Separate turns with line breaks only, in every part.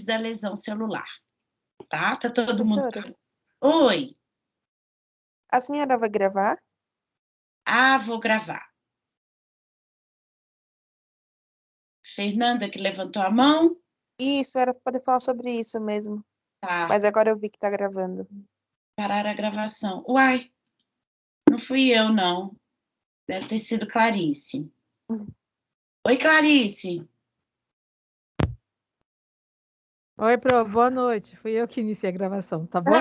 da lesão celular, tá? Tá todo mundo...
Professora,
Oi.
a senhora vai gravar?
Ah, vou gravar. Fernanda, que levantou a mão?
Isso, era para poder falar sobre isso mesmo.
Tá,
Mas agora eu vi que tá gravando.
parar a gravação. Uai, não fui eu, não. Deve ter sido Clarice. Oi, Clarice.
Oi, Pro, boa noite. Fui eu que iniciei a gravação, tá bom?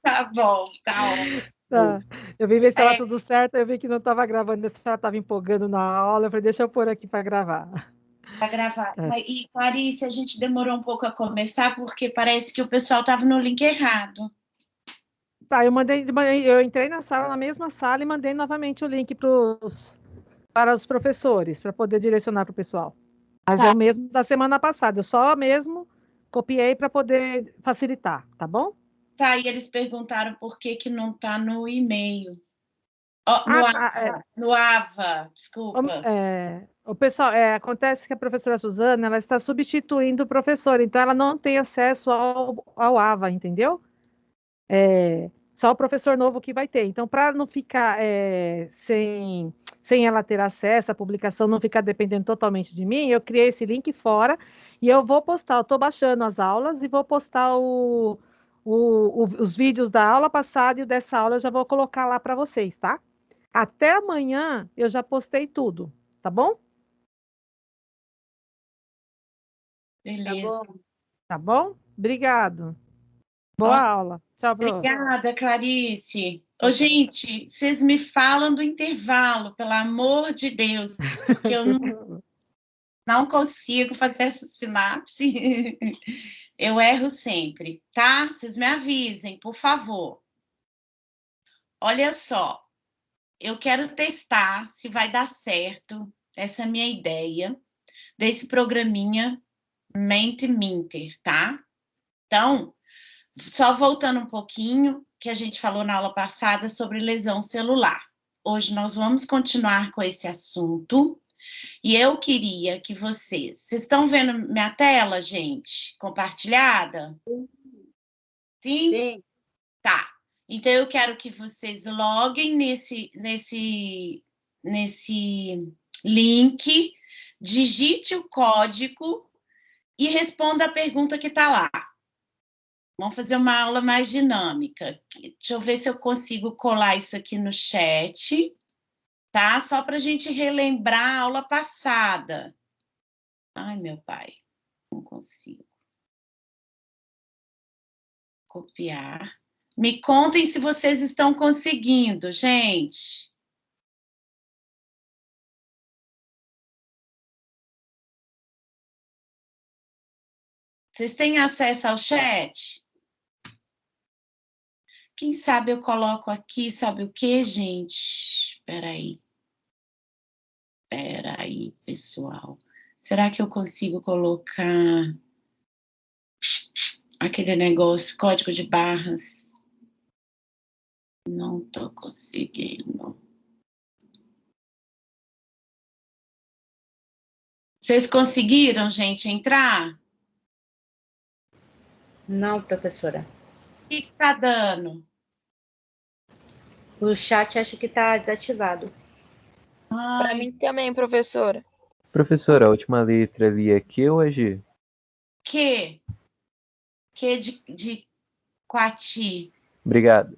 Tá bom, tá ótimo.
Tá. Eu vim ver se estava
É,
tudo certo, eu vi que não estava gravando, se ela estava empolgando na aula, eu falei, deixa eu pôr aqui para gravar.
para gravar.
É.
E, Clarice, a gente demorou um pouco a começar porque parece que o pessoal estava no link errado.
Tá, eu entrei na sala, na mesma sala, e mandei novamente o link para os professores, para poder direcionar para o pessoal. Mas é
Tá,
o mesmo da semana passada, eu só mesmo copiei para poder facilitar, tá bom?
tá, e eles perguntaram por que que não tá no e-mail. Ó,
Ah, tá.
no AVA, desculpa.
O pessoal, acontece que a professora Suzana, ela está substituindo o professor, então ela não tem acesso ao AVA, entendeu? Só o professor novo que vai ter. Então, para não ficar sem ela ter acesso, a publicação não ficar dependendo totalmente de mim, eu criei esse link fora e eu vou postar. Eu estou baixando as aulas e vou postar os vídeos da aula passada e dessa aula eu já vou colocar lá para vocês, tá? Até amanhã eu já postei tudo, tá bom?
Beleza.
Tá bom? Obrigado.
Ó,
Boa aula. Tchau, Pro.
obrigada, Clarice. Ô, gente, vocês me falam do intervalo, pelo amor de Deus, porque eu não consigo fazer essa sinapse. Eu erro sempre, tá? Vocês me avisem, por favor. Olha só, eu quero testar se vai dar certo essa minha ideia desse programinha Mente Minter, tá? Então, só voltando um pouquinho, que a gente falou na aula passada sobre lesão celular. Hoje nós vamos continuar com esse assunto e eu queria que vocês estão vendo minha tela, gente, compartilhada? Sim?
Sim.
Tá. Então eu quero que vocês loguem nesse link, digite o código e responda a pergunta que está lá. Vamos fazer uma aula mais dinâmica. Deixa eu ver se eu consigo colar isso aqui no chat, tá? Só para a gente relembrar a aula passada. Ai, meu pai, não consigo. Copiar. Me contem se vocês estão conseguindo, gente. Vocês têm acesso ao chat? Quem sabe eu coloco aqui, sabe o quê, gente? Espera aí, pessoal. Será que eu consigo colocar aquele negócio, código de barras? Não tô conseguindo. Vocês conseguiram, gente, entrar?
Não, professora.
O que tá dando?
O chat acho que está desativado.
Para
Ai,
mim também, professora.
Professora, a última letra ali é Q ou é G?
que? Que de Coati?
Obrigado.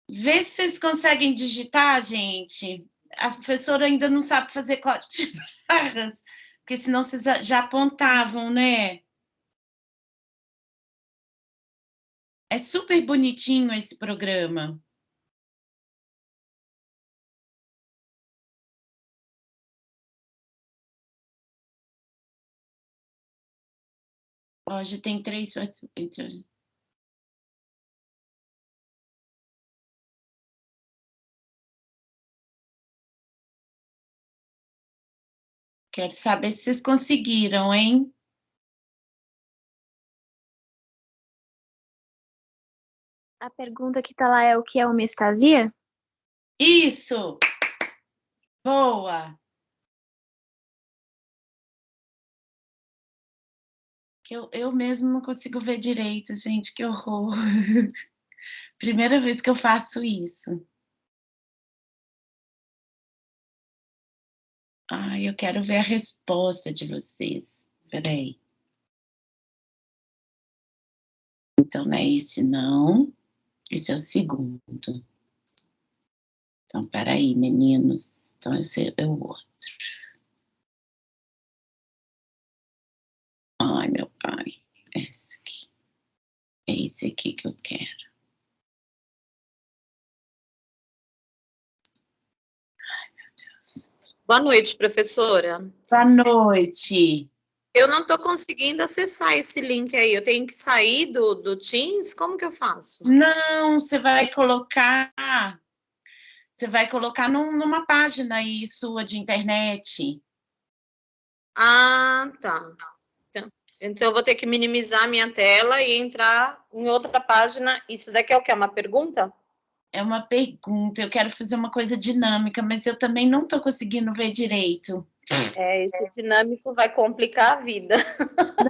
Vê se vocês conseguem digitar, gente. A professora ainda não sabe fazer código de barras, porque senão vocês já apontavam, né? É super bonitinho esse programa. Hoje tem 3 participantes. Quero saber se vocês conseguiram, hein?
A pergunta que tá lá é o que é homeostasia?
Isso! Boa! que eu mesmo não consigo ver direito, gente, que horror. Primeira vez que eu faço isso. Ai, eu quero ver a resposta de vocês. Peraí. Então, não é esse, não. Esse é o segundo. Então, peraí, meninos. Então, esse é o outro. Ai, meu pai. Esse aqui. É esse aqui que eu quero. Ai, meu Deus.
Boa noite, professora.
Boa noite.
Eu não estou conseguindo acessar esse link aí. Eu tenho que sair do Teams? Como que eu faço?
Não, você vai colocar numa página aí sua de internet.
Ah, tá. Então eu vou ter que minimizar a minha tela e entrar em outra página. Isso daqui é o quê? É uma pergunta?
É uma pergunta, eu quero fazer uma coisa dinâmica, mas eu também não estou conseguindo ver direito.
Esse dinâmico vai complicar a vida.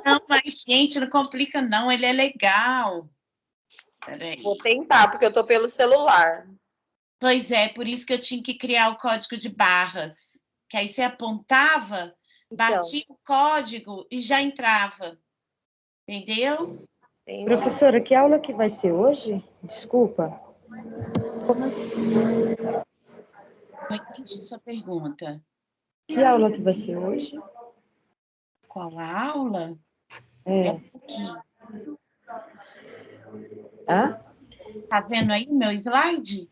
Não, mas, gente, não complica não, ele é legal. Peraí.
Vou tentar, porque eu estou pelo celular.
Pois é, por isso que eu tinha que criar o código de barras, que aí você apontava, batia o código e já entrava. Entendeu?
Entendi.
Professora, que aula que vai ser hoje? Desculpa.
Não entendi sua pergunta.
Que aula que vai ser hoje?
Qual a aula?
É.
Aqui.
Hã?
Tá vendo aí o meu slide?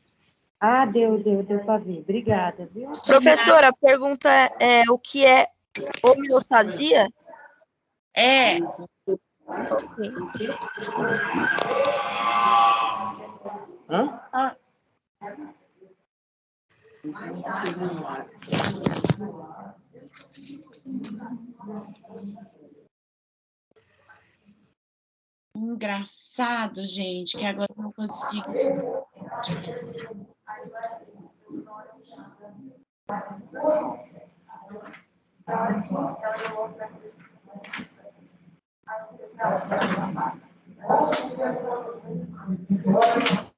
Ah, deu para ver. Obrigada, viu?
Professora, a pergunta é o que é homeostasia?
É.
Hã?
Ah. Engraçado, gente, que agora eu não consigo.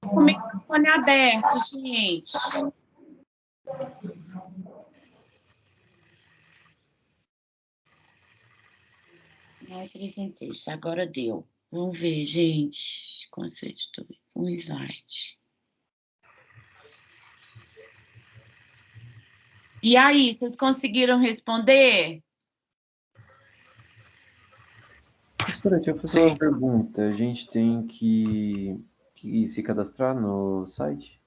O microfone aberto, gente. Ai, apresentei, isso agora deu. Vamos ver, gente. Conceito 2, um slide. E aí, vocês conseguiram responder?
Professora, deixa eu fazer uma pergunta. A gente tem que se cadastrar no site?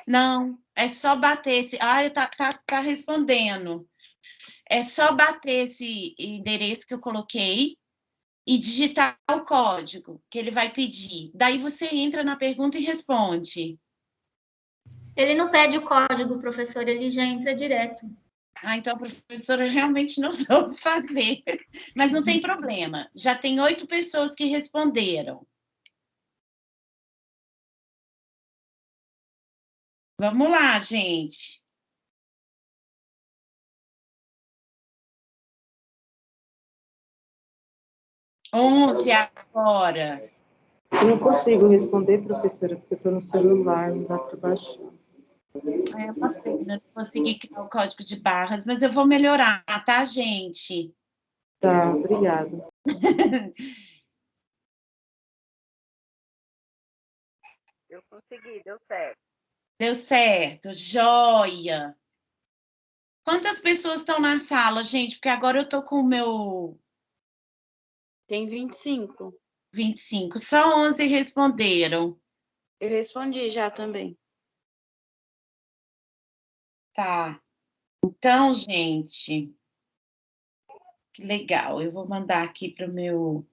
Não. É só bater esse. Ah, tá respondendo. É só bater esse endereço que eu coloquei e digitar o código que ele vai pedir. Daí você entra na pergunta e responde.
Ele não pede o código, professor, ele já entra direto.
Ah, então a professora realmente não soube fazer. Mas não tem problema. Já tem 8 pessoas que responderam. Vamos lá, gente. Onze agora.
Eu não consigo responder, professora, porque eu estou no celular, não dá para baixar.
É uma pena, não consegui criar o código de barras, mas eu vou melhorar, tá, gente?
Tá, obrigada.
Eu consegui, deu certo.
Deu certo, joia. Quantas pessoas estão na sala, gente? Porque agora eu tô com o meu
Tem 25.
25. Só 11 responderam.
Eu respondi já também.
Tá. Então, gente, que legal. Eu vou mandar aqui para o meu...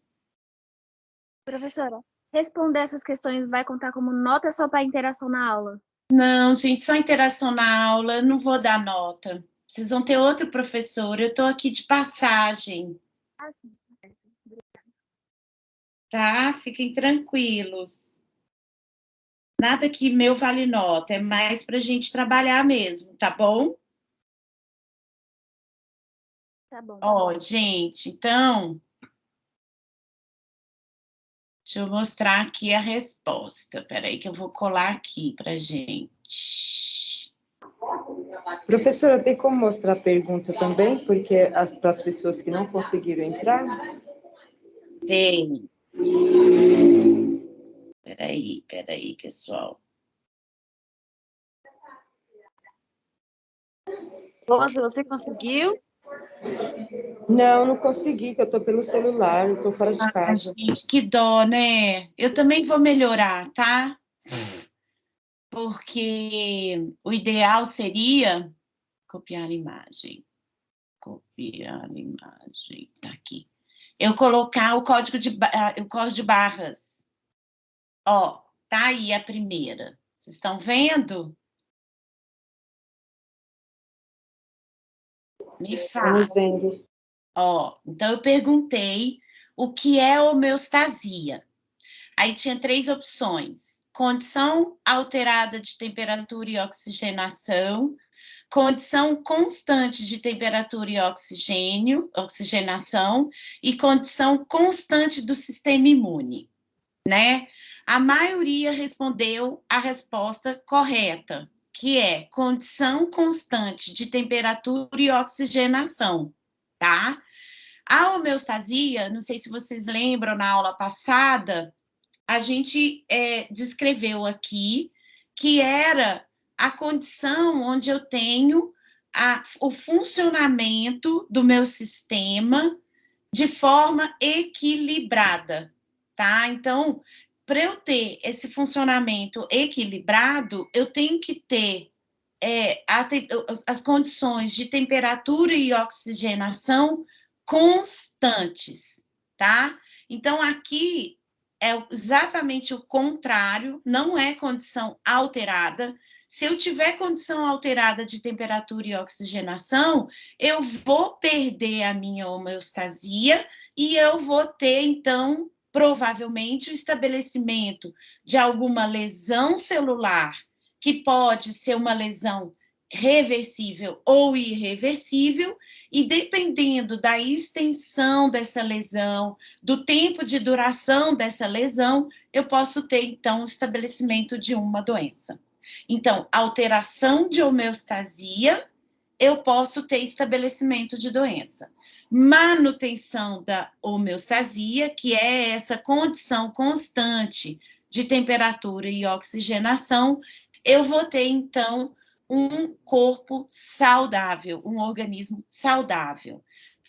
Professora, responder essas questões vai contar como nota só para interação na aula?
Não, gente, só interação na aula, eu não vou dar nota. Vocês vão ter outro professor, eu estou aqui de passagem.
Ah, sim, tá certo. Obrigada.
Tá? Fiquem tranquilos. Nada que meu vale nota, é mais para a gente trabalhar mesmo, tá bom?
Tá bom.
Ó, gente, então, Deixa eu mostrar aqui a resposta. Peraí que eu vou colar aqui pra gente.
Professora, tem como mostrar a pergunta também? Porque para as pessoas que não conseguiram entrar?
Tem. Peraí, pessoal.
Rose, você conseguiu?
Não consegui, que eu estou pelo celular, eu estou fora de
Ah,
casa.
gente, que dó, né? Eu também vou melhorar, tá? Porque o ideal seria copiar a imagem. Copiar a imagem. Tá aqui. Eu colocar o código de barras. Ó, tá aí a primeira. Vocês estão vendo? Me fala.
Estamos vendo.
Ó, então eu perguntei o que é homeostasia. Aí tinha 3 opções: condição alterada de temperatura e oxigenação, condição constante de temperatura e oxigenação e condição constante do sistema imune, né? A maioria respondeu a resposta correta, que é condição constante de temperatura e oxigenação, tá? A homeostasia, não sei se vocês lembram na aula passada, a gente descreveu aqui que era a condição onde eu tenho o funcionamento do meu sistema de forma equilibrada, tá? Então, para eu ter esse funcionamento equilibrado, eu tenho que ter as condições de temperatura e oxigenação constantes, tá? Então, aqui é exatamente o contrário, não é condição alterada. Se eu tiver condição alterada de temperatura e oxigenação, eu vou perder a minha homeostasia e eu vou ter, então, provavelmente, o estabelecimento de alguma lesão celular, que pode ser uma lesão reversível ou irreversível, e dependendo da extensão dessa lesão, do tempo de duração dessa lesão, eu posso ter, então, o estabelecimento de uma doença. Então, alteração de homeostasia, eu posso ter estabelecimento de doença. Manutenção da homeostasia, que é essa condição constante de temperatura e oxigenação, eu vou ter, então, um corpo saudável, um organismo saudável,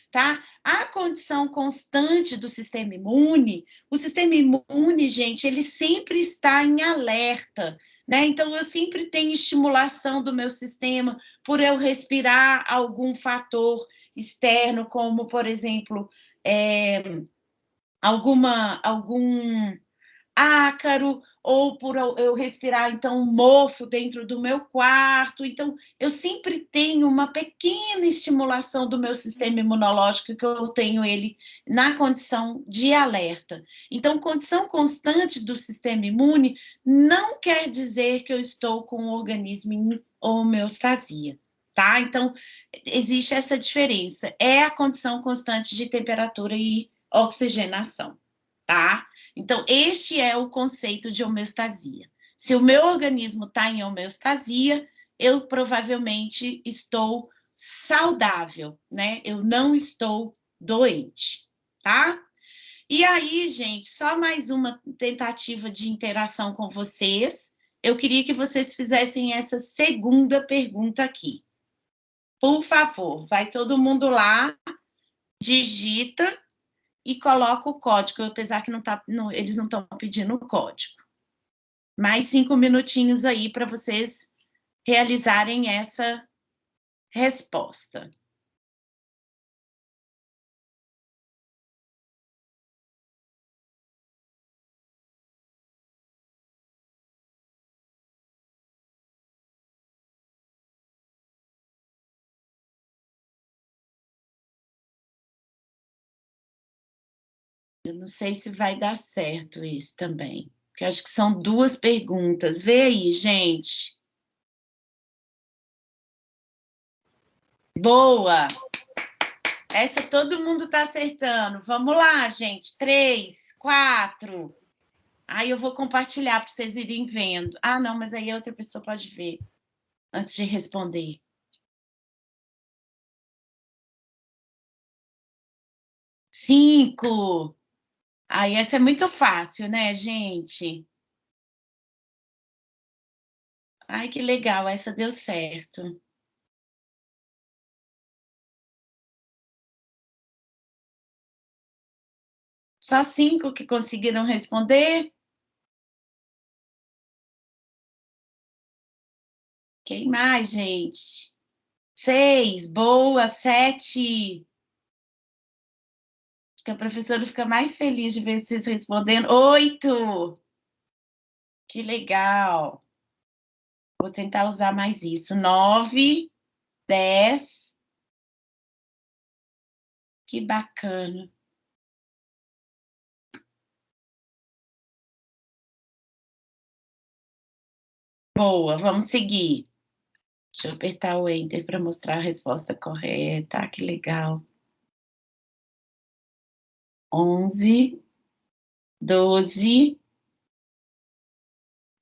tá? A condição constante do sistema imune, o sistema imune, gente, ele sempre está em alerta, né? Então, eu sempre tenho estimulação do meu sistema por eu respirar algum fator externo, como, por exemplo, algum ácaro, ou por eu respirar, então, um mofo dentro do meu quarto. Então, eu sempre tenho uma pequena estimulação do meu sistema imunológico, que eu tenho ele na condição de alerta. Então, condição constante do sistema imune não quer dizer que eu estou com o organismo em homeostasia, tá? Então, existe essa diferença. É a condição constante de temperatura e oxigenação, tá? Então, este é o conceito de homeostasia. Se o meu organismo está em homeostasia, eu provavelmente estou saudável, né? Eu não estou doente, tá? E aí, gente, só mais uma tentativa de interação com vocês. Eu queria que vocês fizessem essa segunda pergunta aqui. Por favor, vai todo mundo lá, digita e coloca o código, apesar que eles não estão pedindo o código. Mais 5 minutinhos aí para vocês realizarem essa resposta. Eu não sei se vai dar certo isso também, porque acho que são 2 perguntas. Vê aí, gente. Boa! Essa todo mundo está acertando. Vamos lá, gente. 3, 4, Aí eu vou compartilhar para vocês irem vendo. Ah, não, mas aí outra pessoa pode ver antes de responder. Cinco. Aí essa é muito fácil, né, gente? Ai, que legal, essa deu certo. Só 5 que conseguiram responder? Quem mais, gente? 6, boa, 7. Acho que a professora fica mais feliz de ver vocês respondendo. 8. Que legal. Vou tentar usar mais isso. 9, 10. Que bacana. Boa, vamos seguir. Deixa eu apertar o Enter para mostrar a resposta correta. Ah, que legal. 11, 12.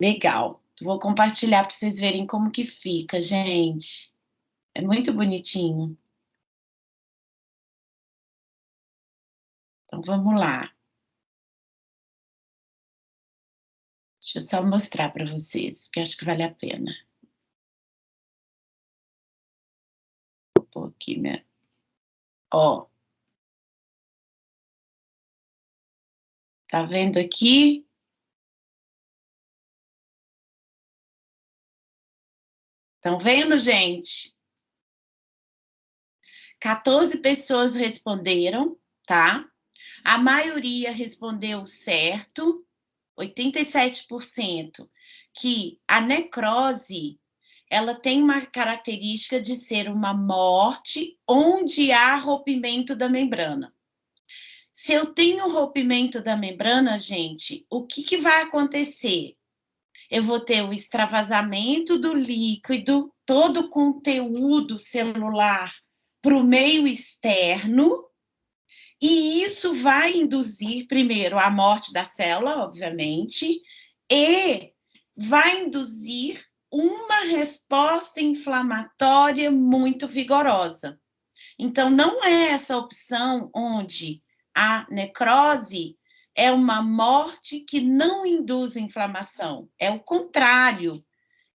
Legal. Vou compartilhar para vocês verem como que fica, gente. É muito bonitinho. Então, vamos lá. Deixa eu só mostrar para vocês, porque eu acho que vale a pena. Vou pôr aqui, né? Ó. Tá vendo aqui? Estão vendo, gente? 14 pessoas responderam, tá? A maioria respondeu certo, 87%, que a necrose, ela tem uma característica de ser uma morte onde há rompimento da membrana. Se eu tenho rompimento da membrana, gente, o que vai acontecer? Eu vou ter o extravasamento do líquido, todo o conteúdo celular para o meio externo, e isso vai induzir, primeiro, a morte da célula, obviamente, e vai induzir uma resposta inflamatória muito vigorosa. Então, não é essa opção onde a necrose é uma morte que não induz inflamação. É o contrário.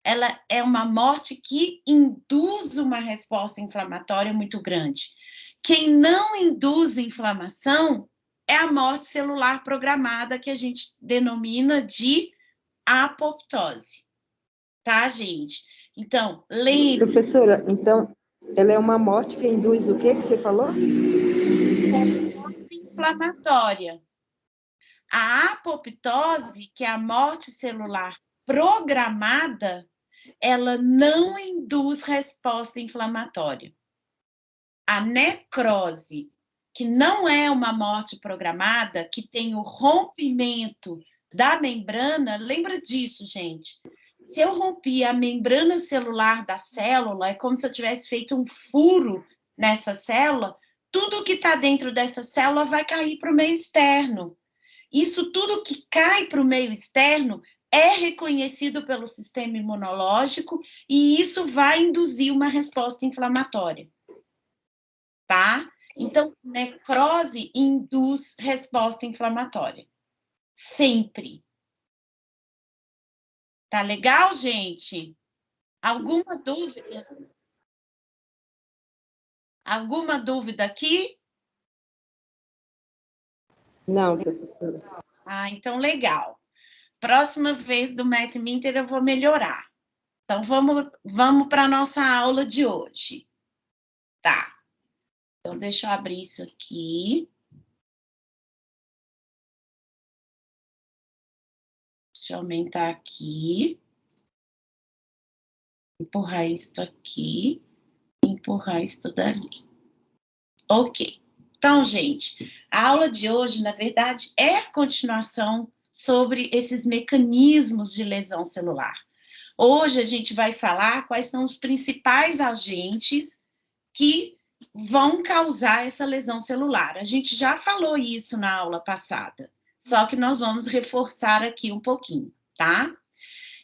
Ela é uma morte que induz uma resposta inflamatória muito grande. Quem não induz inflamação é a morte celular programada, que a gente denomina de apoptose. Tá, gente? Então, lembre...
Professora, então, ela é uma morte que induz o quê que você falou?
Resposta inflamatória. A apoptose, que é a morte celular programada, ela não induz resposta inflamatória. A necrose, que não é uma morte programada, que tem o rompimento da membrana, lembra disso, gente? Se eu rompi a membrana celular da célula, é como se eu tivesse feito um furo nessa célula, tudo que está dentro dessa célula vai cair para o meio externo. Isso tudo que cai para o meio externo é reconhecido pelo sistema imunológico e isso vai induzir uma resposta inflamatória. Tá? Então, necrose induz resposta inflamatória. Sempre. Tá legal, gente? Alguma dúvida? Alguma dúvida aqui?
Não, professora.
Ah, então legal. Próxima vez do Math Minter eu vou melhorar. Então, vamos para a nossa aula de hoje. Tá. Então, deixa eu abrir isso aqui. Deixa eu aumentar aqui. Empurrar isto aqui. Empurrar isto dali. Ok. Então, gente, a aula de hoje, na verdade, é a continuação sobre esses mecanismos de lesão celular. Hoje a gente vai falar quais são os principais agentes que vão causar essa lesão celular. A gente já falou isso na aula passada. Só que nós vamos reforçar aqui um pouquinho, tá?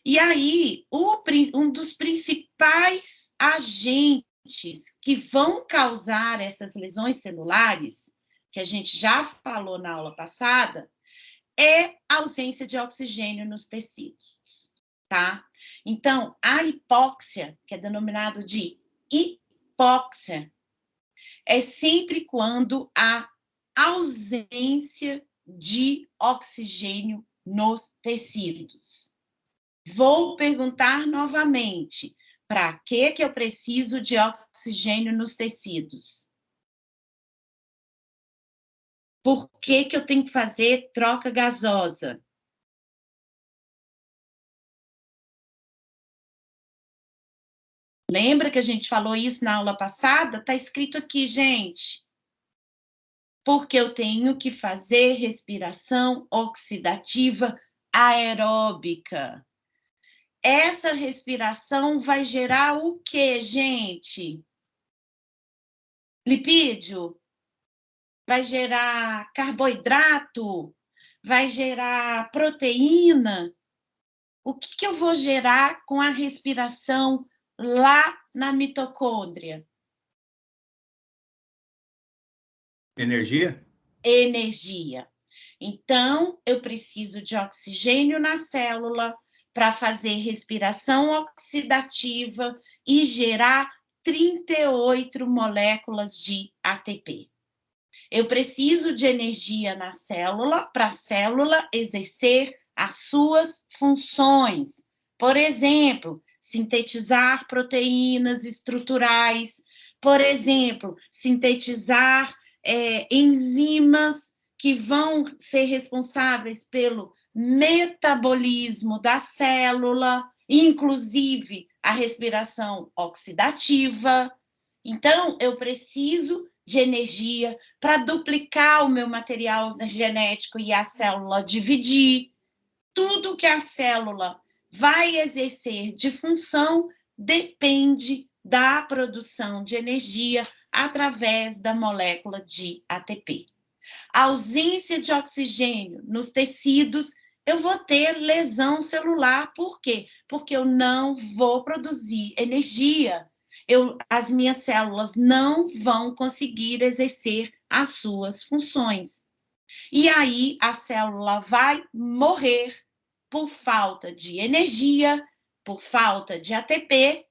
E aí, um dos principais agentes que vão causar essas lesões celulares, que a gente já falou na aula passada, é a ausência de oxigênio nos tecidos, tá? Então, a hipóxia, que é denominado de hipóxia, é sempre quando há ausência de oxigênio nos tecidos. Vou perguntar novamente, para que eu preciso de oxigênio nos tecidos? Por que eu tenho que fazer troca gasosa? Lembra que a gente falou isso na aula passada? Está escrito aqui, gente. Porque eu tenho que fazer respiração oxidativa aeróbica. Essa respiração vai gerar o quê, gente? Lipídio? Vai gerar carboidrato? Vai gerar proteína? O que eu vou gerar com a respiração lá na mitocôndria?
Energia?
Energia. Então, eu preciso de oxigênio na célula para fazer respiração oxidativa e gerar 38 moléculas de ATP. Eu preciso de energia na célula para a célula exercer as suas funções. Por exemplo, sintetizar proteínas estruturais, por exemplo, sintetizar enzimas que vão ser responsáveis pelo metabolismo da célula, inclusive a respiração oxidativa. Então, eu preciso de energia para duplicar o meu material genético e a célula dividir. Tudo que a célula vai exercer de função depende da produção de energia através da molécula de ATP. A ausência de oxigênio nos tecidos, eu vou ter lesão celular. Por quê? Porque eu não vou produzir energia. As minhas células não vão conseguir exercer as suas funções. E aí a célula vai morrer por falta de energia, por falta de ATP,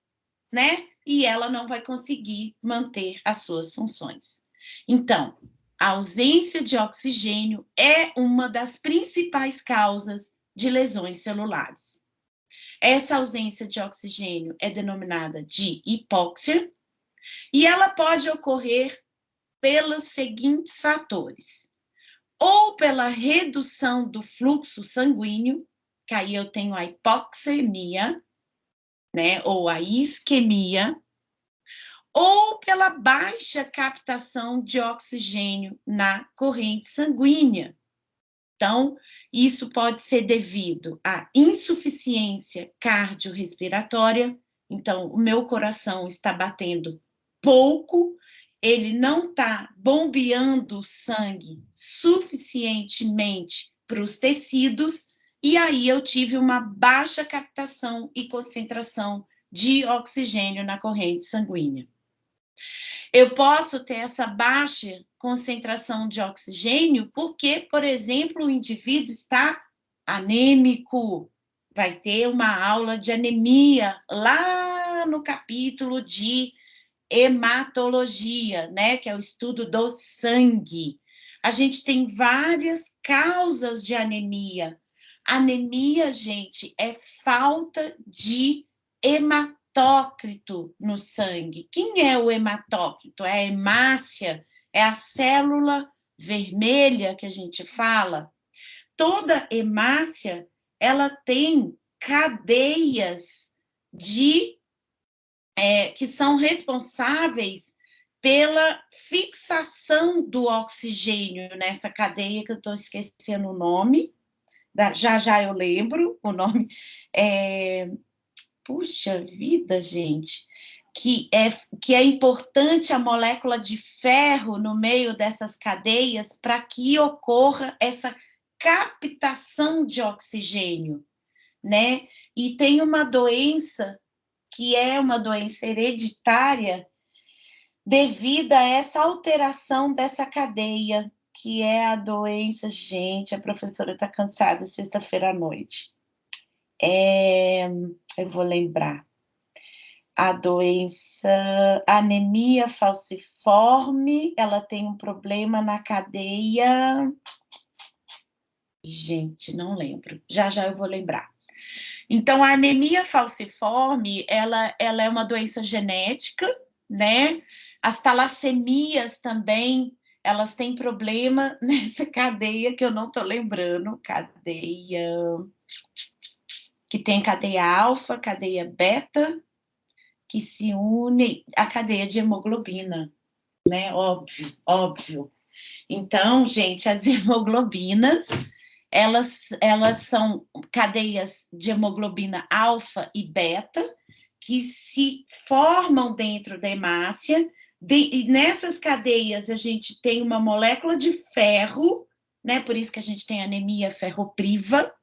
né? E ela não vai conseguir manter as suas funções. Então, a ausência de oxigênio é uma das principais causas de lesões celulares. Essa ausência de oxigênio é denominada de hipóxia e ela pode ocorrer pelos seguintes fatores. Ou pela redução do fluxo sanguíneo, que aí eu tenho a hipoxemia, né, ou a isquemia, ou pela baixa captação de oxigênio na corrente sanguínea. Então, isso pode ser devido à insuficiência cardiorrespiratória. Então, o meu coração está batendo pouco, ele não está bombeando sangue suficientemente para os tecidos, e aí eu tive uma baixa captação e concentração de oxigênio na corrente sanguínea. Eu posso ter essa baixa concentração de oxigênio porque, por exemplo, o indivíduo está anêmico. Vai ter uma aula de anemia lá no capítulo de hematologia, né, que é o estudo do sangue. A gente tem várias causas de anemia. Anemia, gente, é falta de hematócrito no sangue. Quem é o hematócrito? É a hemácia, é a célula vermelha que a gente fala. Toda hemácia, ela tem cadeias que são responsáveis pela fixação do oxigênio nessa cadeia, que eu estou esquecendo o nome, já eu lembro o nome, puxa vida, gente, que é importante a molécula de ferro no meio dessas cadeias para que ocorra essa captação de oxigênio, né? E tem uma doença que é uma doença hereditária devido a essa alteração dessa cadeia, que é a doença, gente, a professora está cansada sexta-feira à noite. Eu vou lembrar. A doença anemia falciforme, ela tem um problema na cadeia. Gente, não lembro. Já eu vou lembrar. Então, a anemia falciforme, ela é uma doença genética, né? As talassemias também, elas têm problema nessa cadeia que eu não estou lembrando. Cadeia... que tem cadeia alfa, cadeia beta, que se une à cadeia de hemoglobina, né? Óbvio. Então, gente, as hemoglobinas, elas são cadeias de hemoglobina alfa e beta, que se formam dentro da hemácia, e nessas cadeias a gente tem uma molécula de ferro, né? Por isso que a gente tem anemia ferropriva,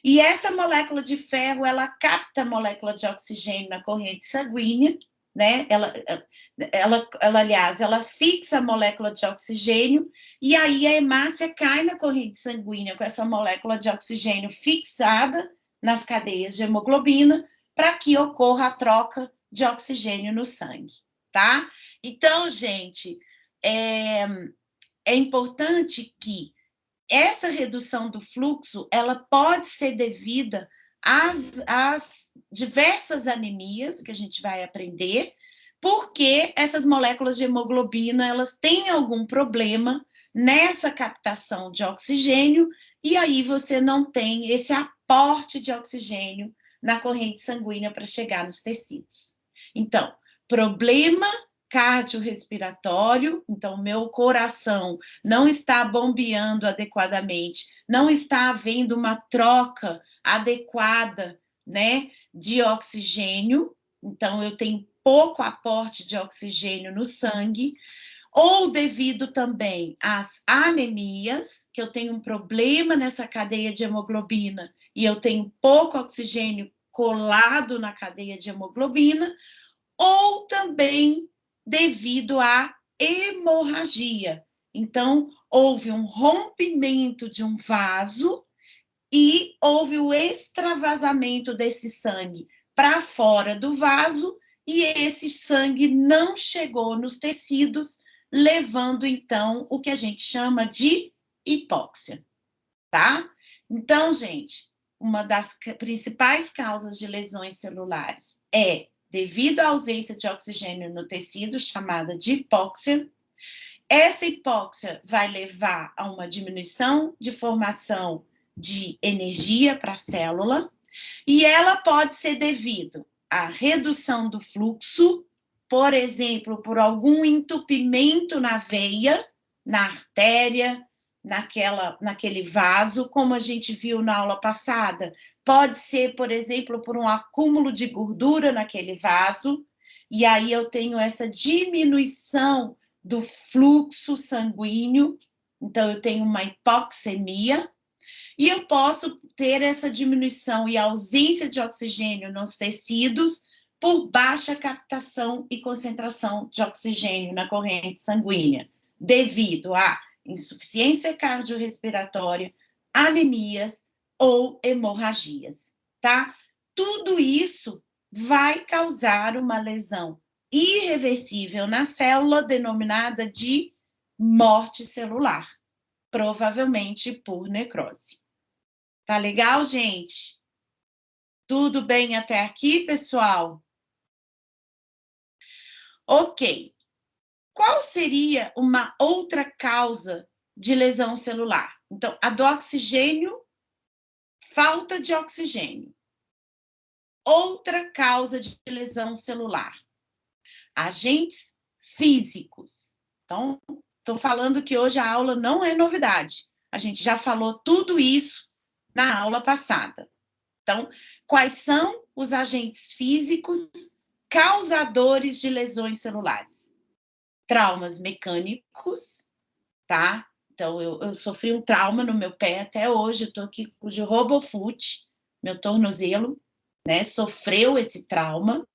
e essa molécula de ferro, ela capta a molécula de oxigênio na corrente sanguínea, né? Aliás, ela fixa a molécula de oxigênio, e aí a hemácia cai na corrente sanguínea com essa molécula de oxigênio fixada nas cadeias de hemoglobina, para que ocorra a troca de oxigênio no sangue, tá? Então, gente, é importante que essa redução do fluxo, ela pode ser devida às diversas anemias que a gente vai aprender, porque essas moléculas de hemoglobina, elas têm algum problema nessa captação de oxigênio, e aí você não tem esse aporte de oxigênio na corrente sanguínea para chegar nos tecidos. Então, problema cardiorrespiratório, então meu coração não está bombeando adequadamente, não está havendo uma troca adequada, né, de oxigênio, então eu tenho pouco aporte de oxigênio no sangue, ou devido também às anemias, que eu tenho um problema nessa cadeia de hemoglobina e eu tenho pouco oxigênio colado na cadeia de hemoglobina, ou também devido à hemorragia. Então, houve um rompimento de um vaso e houve o extravasamento desse sangue para fora do vaso, e esse sangue não chegou nos tecidos, levando, então, o que a gente chama de hipóxia, tá? Então, gente, uma das principais causas de lesões celulares é devido à ausência de oxigênio no tecido, chamada de hipóxia. Essa hipóxia vai levar a uma diminuição de formação de energia para a célula, e ela pode ser devido à redução do fluxo, por exemplo, por algum entupimento na veia, na artéria, naquele vaso, como a gente viu na aula passada. Pode ser, por exemplo, por um acúmulo de gordura naquele vaso, e aí eu tenho essa diminuição do fluxo sanguíneo, então eu tenho uma hipoxemia, e eu posso ter essa diminuição e ausência de oxigênio nos tecidos por baixa captação e concentração de oxigênio na corrente sanguínea, devido a insuficiência cardiorrespiratória, anemias ou hemorragias, tá? Tudo isso vai causar uma lesão irreversível na célula, denominada de morte celular, provavelmente por necrose. Tá legal, gente? Tudo bem até aqui, pessoal? Ok. Qual seria uma outra causa de lesão celular? Então, a do oxigênio, falta de oxigênio. Outra causa de lesão celular: agentes físicos. Então, estou falando que hoje a aula não é novidade. A gente já falou tudo isso na aula passada. Então, quais são os agentes físicos causadores de lesões celulares? Traumas mecânicos, tá? Então, eu sofri um trauma no meu pé até hoje, eu estou aqui de RoboFoot, meu tornozelo, né, sofreu esse trauma.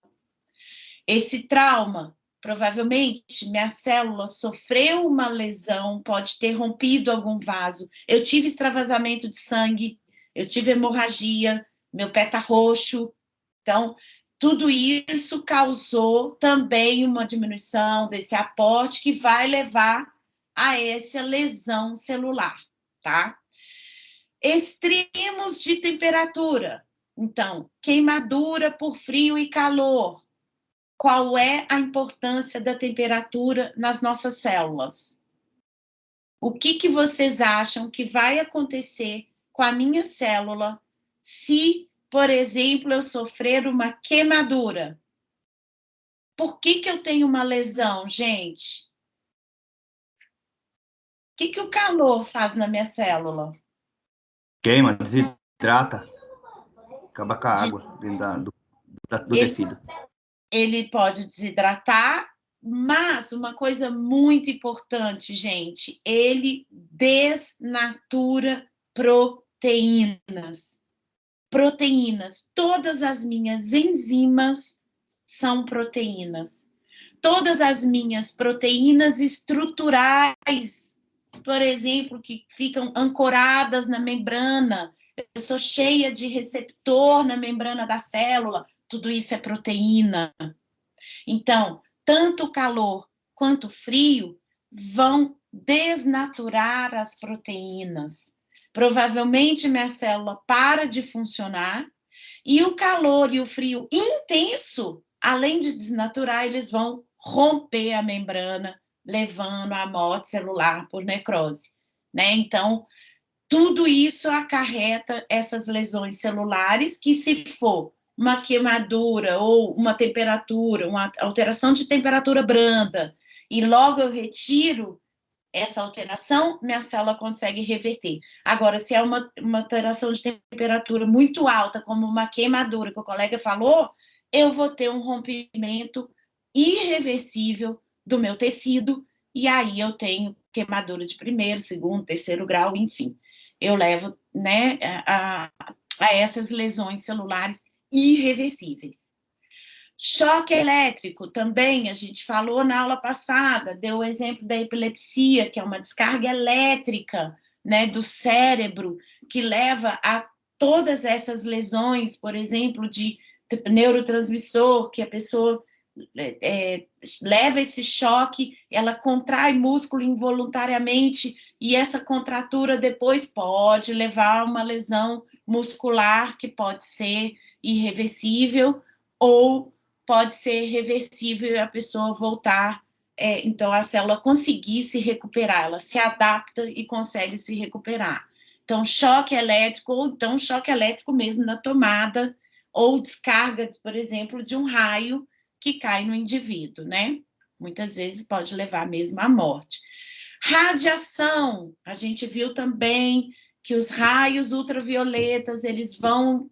Esse trauma, provavelmente, minha célula sofreu uma lesão, pode ter rompido algum vaso. Eu tive extravasamento de sangue, eu tive hemorragia, meu pé está roxo. Então, tudo isso causou também uma diminuição desse aporte que vai levar a essa lesão celular, tá? Extremos de temperatura. Então, queimadura por frio e calor. Qual é a importância da temperatura nas nossas células? O que vocês acham que vai acontecer com a minha célula se, por exemplo, eu sofrer uma queimadura? Por que eu tenho uma lesão, gente? O que o calor faz na minha célula?
Queima, desidrata, acaba com a água dentro do tecido.
Ele pode desidratar, mas uma coisa muito importante, gente, ele desnatura proteínas. Proteínas. Todas as minhas enzimas são proteínas. Todas as minhas proteínas estruturais, por exemplo, que ficam ancoradas na membrana, eu sou cheia de receptor na membrana da célula, tudo isso é proteína. Então, tanto o calor quanto o frio vão desnaturar as proteínas. Provavelmente minha célula para de funcionar e o calor e o frio intenso, além de desnaturar, eles vão romper a membrana, levando à morte celular por necrose, né? Então, tudo isso acarreta essas lesões celulares que, se for uma queimadura ou uma temperatura, uma alteração de temperatura branda, e logo eu retiro essa alteração, minha célula consegue reverter. Agora, se é uma alteração de temperatura muito alta, como uma queimadura que o colega falou, eu vou ter um rompimento irreversível do meu tecido, e aí eu tenho queimadura de primeiro, segundo, terceiro grau, enfim. Eu levo, né, a essas lesões celulares irreversíveis. Choque elétrico, também, a gente falou na aula passada, deu o exemplo da epilepsia, que é uma descarga elétrica, né, do cérebro, que leva a todas essas lesões, por exemplo, de neurotransmissor, que a pessoa leva esse choque, ela contrai músculo involuntariamente, e essa contratura depois pode levar a uma lesão muscular, que pode ser irreversível, ou pode ser reversível e a pessoa voltar, então a célula conseguir se recuperar, ela se adapta e consegue se recuperar. Então, choque elétrico, ou então choque elétrico mesmo na tomada, ou descarga, por exemplo, de um raio que cai no indivíduo, né? Muitas vezes pode levar mesmo à morte. Radiação, a gente viu também que os raios ultravioletas, eles vão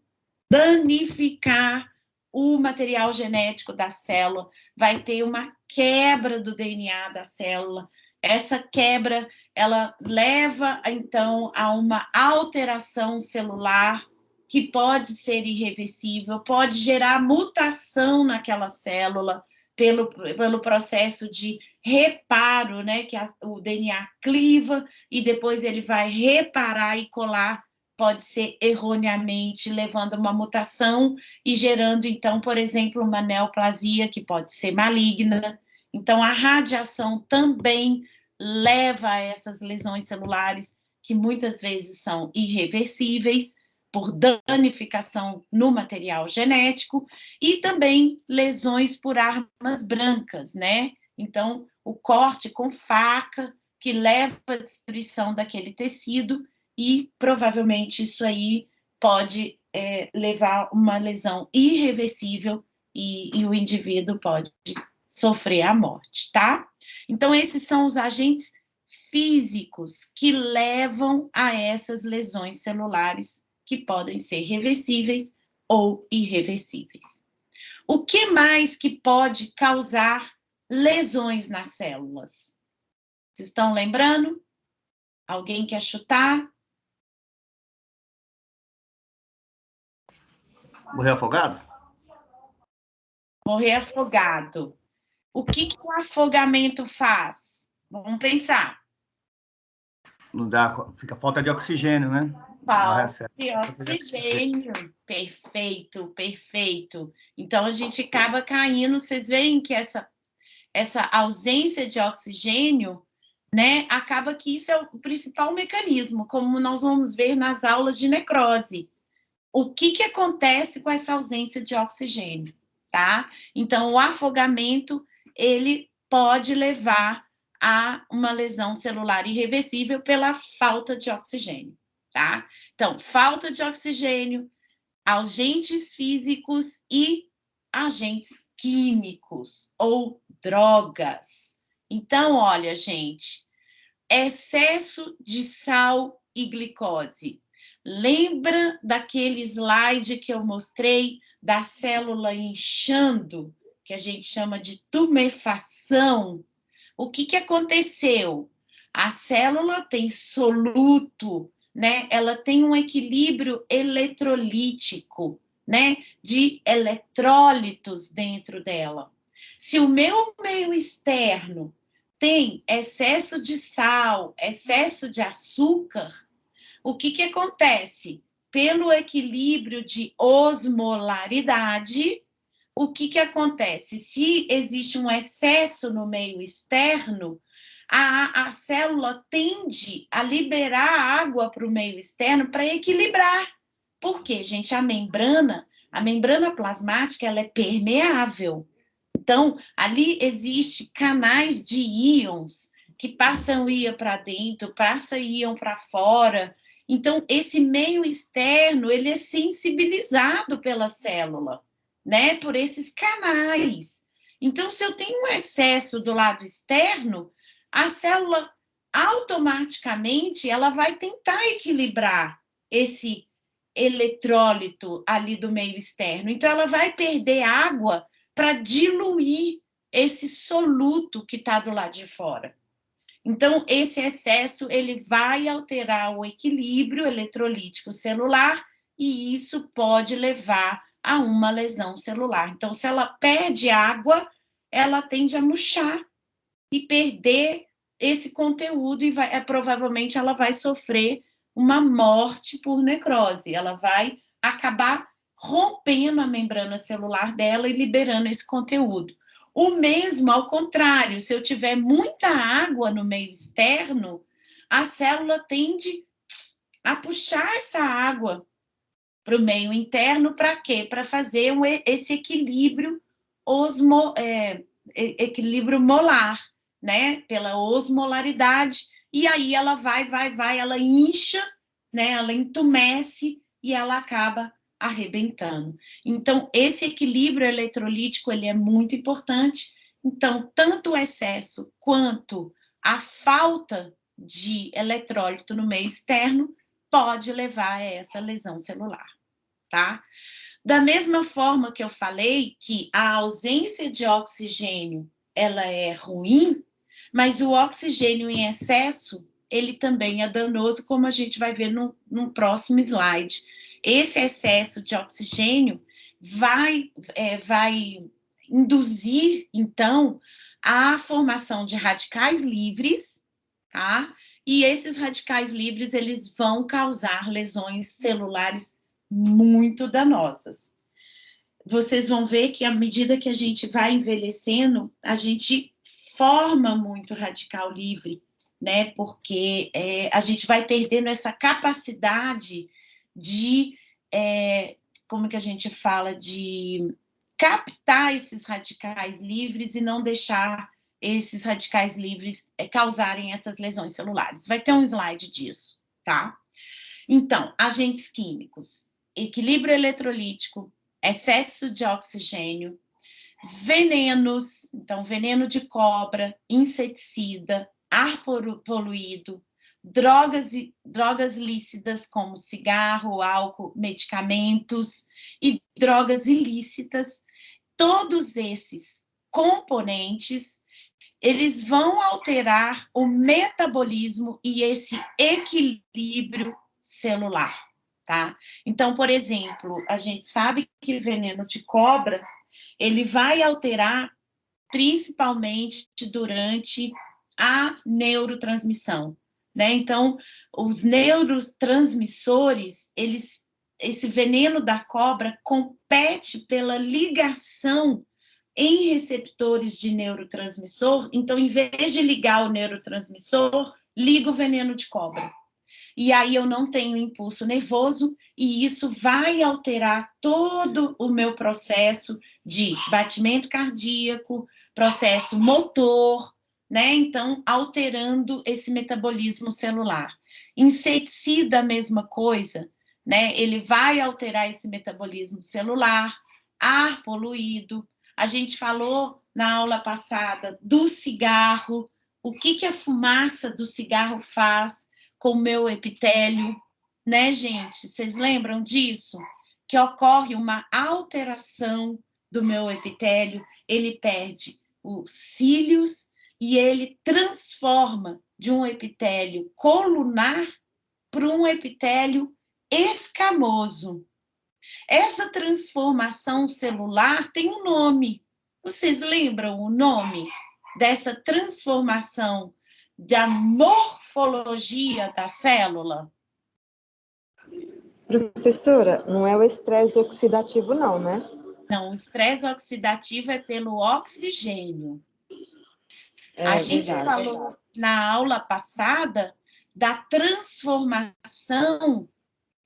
danificar o material genético da célula, vai ter uma quebra do DNA da célula. Essa quebra, ela leva, então, a uma alteração celular que pode ser irreversível, pode gerar mutação naquela célula pelo processo de reparo, né, que o DNA cliva e depois ele vai reparar e colar, pode ser erroneamente, levando a uma mutação e gerando, então, por exemplo, uma neoplasia que pode ser maligna. Então, a radiação também leva a essas lesões celulares que muitas vezes são irreversíveis por danificação no material genético e também lesões por armas brancas, né? Então, o corte com faca que leva à destruição daquele tecido e provavelmente isso aí pode levar uma lesão irreversível e o indivíduo pode sofrer a morte, tá? Então, esses são os agentes físicos que levam a essas lesões celulares que podem ser reversíveis ou irreversíveis. O que mais que pode causar lesões nas células? Vocês estão lembrando? Alguém quer chutar?
Morreu afogado?
Morrer afogado. O que o afogamento faz? Vamos pensar.
Não dá, fica falta de oxigênio, né?
Falta de oxigênio. Perfeito, perfeito. Então, a gente acaba caindo. Vocês veem que essa ausência de oxigênio, né, acaba que isso é o principal mecanismo, como nós vamos ver nas aulas de necrose. O que acontece com essa ausência de oxigênio, tá? Então, o afogamento, ele pode levar a uma lesão celular irreversível pela falta de oxigênio, tá? Então, falta de oxigênio, agentes físicos e agentes químicos ou drogas. Então, olha, gente, excesso de sal e glicose. Lembra daquele slide que eu mostrei da célula inchando, que a gente chama de tumefação? O que aconteceu? A célula tem soluto, né? Ela tem um equilíbrio eletrolítico, né? De eletrólitos dentro dela. Se o meu meio externo tem excesso de sal, excesso de açúcar, o que acontece? Pelo equilíbrio de osmolaridade, o que acontece? Se existe um excesso no meio externo, a célula tende a liberar água para o meio externo para equilibrar. Por quê, gente? A membrana plasmática, ela é permeável. Então, ali existe canais de íons que passam íon para dentro, passam íon para fora. Então, esse meio externo, ele é sensibilizado pela célula, né? Por esses canais. Então, se eu tenho um excesso do lado externo, a célula automaticamente ela vai tentar equilibrar esse eletrólito ali do meio externo. Então, ela vai perder água para diluir esse soluto que está do lado de fora. Então, esse excesso ele vai alterar o equilíbrio eletrolítico celular e isso pode levar a uma lesão celular. Então, se ela perde água, ela tende a murchar e perder esse conteúdo e provavelmente ela vai sofrer uma morte por necrose. Ela vai acabar rompendo a membrana celular dela e liberando esse conteúdo. O mesmo, ao contrário, se eu tiver muita água no meio externo, a célula tende a puxar essa água para o meio interno, para quê? Para fazer esse equilíbrio equilíbrio molar, né? Pela osmolaridade, e aí ela vai, ela incha, né? Ela entumece e ela acaba arrebentando. Então, esse equilíbrio eletrolítico, ele é muito importante. Então, tanto o excesso quanto a falta de eletrólito no meio externo pode levar a essa lesão celular, tá? Da mesma forma que eu falei que a ausência de oxigênio, ela é ruim, mas o oxigênio em excesso, ele também é danoso, como a gente vai ver no próximo slide. Esse excesso de oxigênio vai induzir, então, a formação de radicais livres, tá? E esses radicais livres, eles vão causar lesões celulares muito danosas. Vocês vão ver que à medida que a gente vai envelhecendo, a gente forma muito radical livre, né? Porque a gente vai perdendo essa capacidade de, como que a gente fala, de captar esses radicais livres e não deixar esses radicais livres causarem essas lesões celulares. Vai ter um slide disso, tá? Então, agentes químicos, equilíbrio eletrolítico, excesso de oxigênio, venenos, então veneno de cobra, inseticida, ar poluído, drogas lícitas como cigarro, álcool, medicamentos e drogas ilícitas, todos esses componentes, eles vão alterar o metabolismo e esse equilíbrio celular, tá? Então, por exemplo, a gente sabe que veneno de cobra, ele vai alterar principalmente durante a neurotransmissão, né? Então, os neurotransmissores, esse veneno da cobra compete pela ligação em receptores de neurotransmissor. Então, em vez de ligar o neurotransmissor, liga o veneno de cobra. E aí eu não tenho impulso nervoso, e isso vai alterar todo o meu processo de batimento cardíaco, processo motor, né? Então, alterando esse metabolismo celular. Inseticida, a mesma coisa, né? Ele vai alterar esse metabolismo celular, ar poluído. A gente falou na aula passada do cigarro, o que a fumaça do cigarro faz com o meu epitélio, né, gente? Vocês lembram disso? Que ocorre uma alteração do meu epitélio, ele perde os cílios e ele transforma de um epitélio colunar para um epitélio escamoso. Essa transformação celular tem um nome. Vocês lembram o nome dessa transformação da morfologia da célula?
Professora, não é o estresse oxidativo, não, né?
Não, o estresse oxidativo é pelo oxigênio.
É,
a gente
verdade,
falou
verdade.
na aula passada da transformação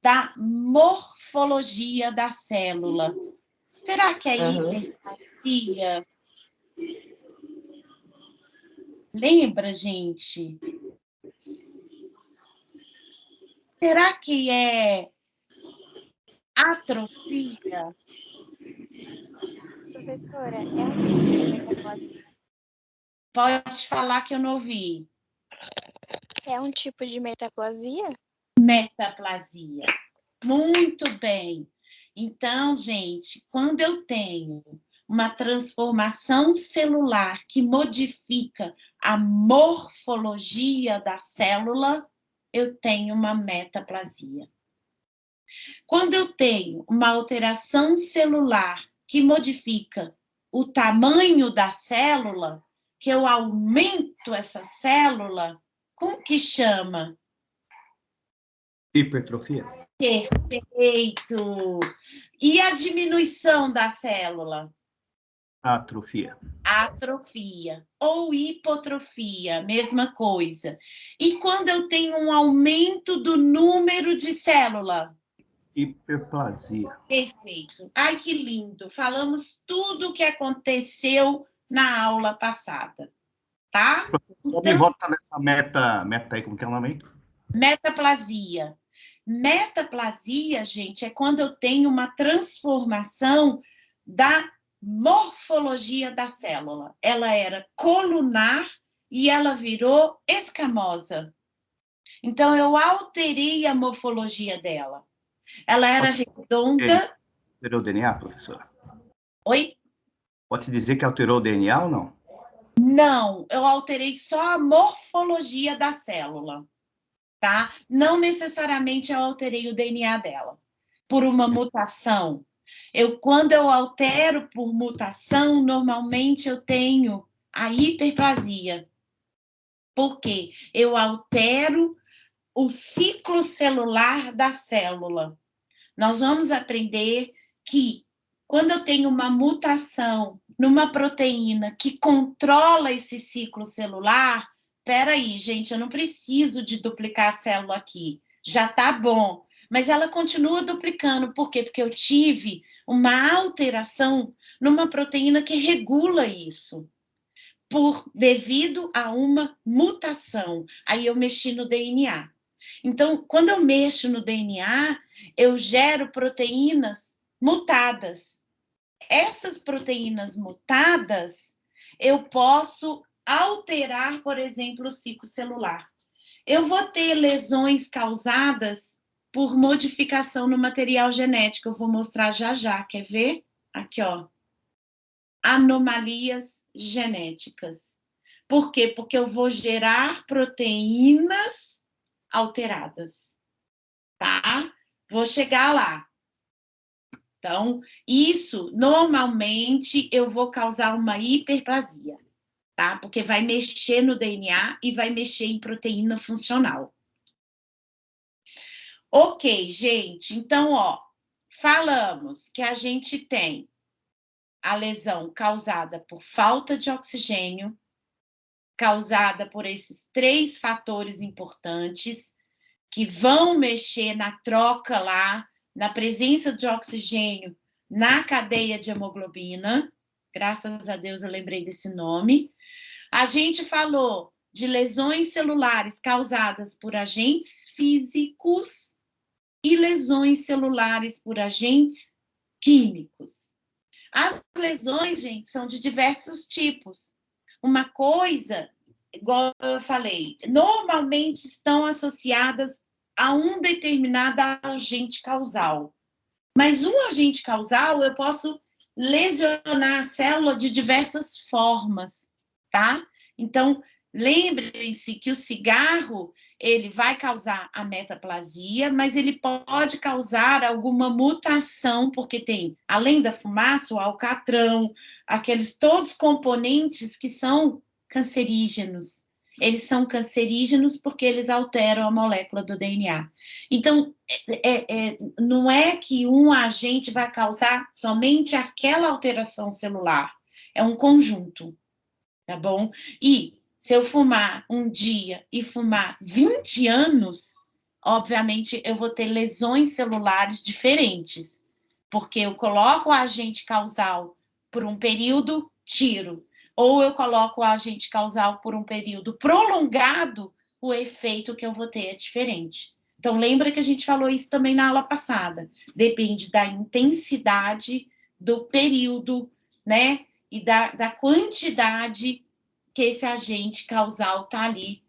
da morfologia da célula. Será que é hiperplasia? Lembra, gente? Será que é atrofia?
Professora, é um tipo de metaplasia?
Pode falar que eu não ouvi.
É um tipo de metaplasia?
Metaplasia. Muito bem. Então, gente, quando eu tenho uma transformação celular que modifica a morfologia da célula, eu tenho uma metaplasia. Quando eu tenho uma alteração celular que modifica o tamanho da célula, que eu aumento essa célula, como que chama?
Hipertrofia.
Perfeito! E a diminuição da célula?
Atrofia.
Atrofia ou hipotrofia, mesma coisa. E quando eu tenho um aumento do número de célula?
Hiperplasia.
Perfeito. Ai, que lindo. Falamos tudo o que aconteceu na aula passada, tá?
Só me volta nessa meta aí, como que é o nome?
Metaplasia. Metaplasia, gente, é quando eu tenho uma transformação da morfologia da célula. Ela era colunar e ela virou escamosa. Então, eu alterei a morfologia dela. Ela era redonda.
Alterou o DNA, professora?
Oi?
Pode-se dizer que alterou o DNA ou não?
Não, eu alterei só a morfologia da célula, tá? Não necessariamente eu alterei o DNA dela, por uma mutação. Quando eu altero por mutação, normalmente eu tenho a hiperplasia. Por quê? Eu altero o ciclo celular da célula. Nós vamos aprender que quando eu tenho uma mutação numa proteína que controla esse ciclo celular, peraí, gente, eu não preciso de duplicar a célula aqui, já tá bom. Mas ela continua duplicando, por quê? Porque eu tive uma alteração numa proteína que regula isso, devido a uma mutação. Aí eu mexi no DNA. Então, quando eu mexo no DNA, eu gero proteínas mutadas. Essas proteínas mutadas, eu posso alterar, por exemplo, o ciclo celular. Eu vou ter lesões causadas por modificação no material genético. Eu vou mostrar já já. Quer ver? Aqui, ó. Anomalias genéticas. Por quê? Porque eu vou gerar proteínas alteradas, tá? Vou chegar lá. Então, isso, normalmente, eu vou causar uma hiperplasia, tá? Porque vai mexer no DNA e vai mexer em proteína funcional. Ok, gente, então, ó, falamos que a gente tem a lesão causada por falta de oxigênio, causada por esses 3 fatores importantes, que vão mexer na troca lá, na presença de oxigênio na cadeia de hemoglobina. Graças a Deus eu lembrei desse nome. A gente falou de lesões celulares causadas por agentes físicos e lesões celulares por agentes químicos. As lesões, gente, são de diversos tipos. Uma coisa, igual eu falei, normalmente estão associadas a um determinado agente causal. Mas um agente causal, eu posso lesionar a célula de diversas formas, tá? Então, lembrem-se que o cigarro, ele vai causar a metaplasia, mas ele pode causar alguma mutação, porque tem, além da fumaça, o alcatrão, aqueles todos componentes que são cancerígenos. Eles são cancerígenos porque eles alteram a molécula do DNA. Então, não é que um agente vai causar somente aquela alteração celular. É um conjunto, tá bom? E se eu fumar um dia e fumar 20 anos, obviamente eu vou ter lesões celulares diferentes, porque eu coloco o agente causal por um período, tiro. Ou eu coloco o agente causal por um período prolongado, o efeito que eu vou ter é diferente. Então, lembra que a gente falou isso também na aula passada. Depende da intensidade, do período, né? E da quantidade que esse agente causal está ali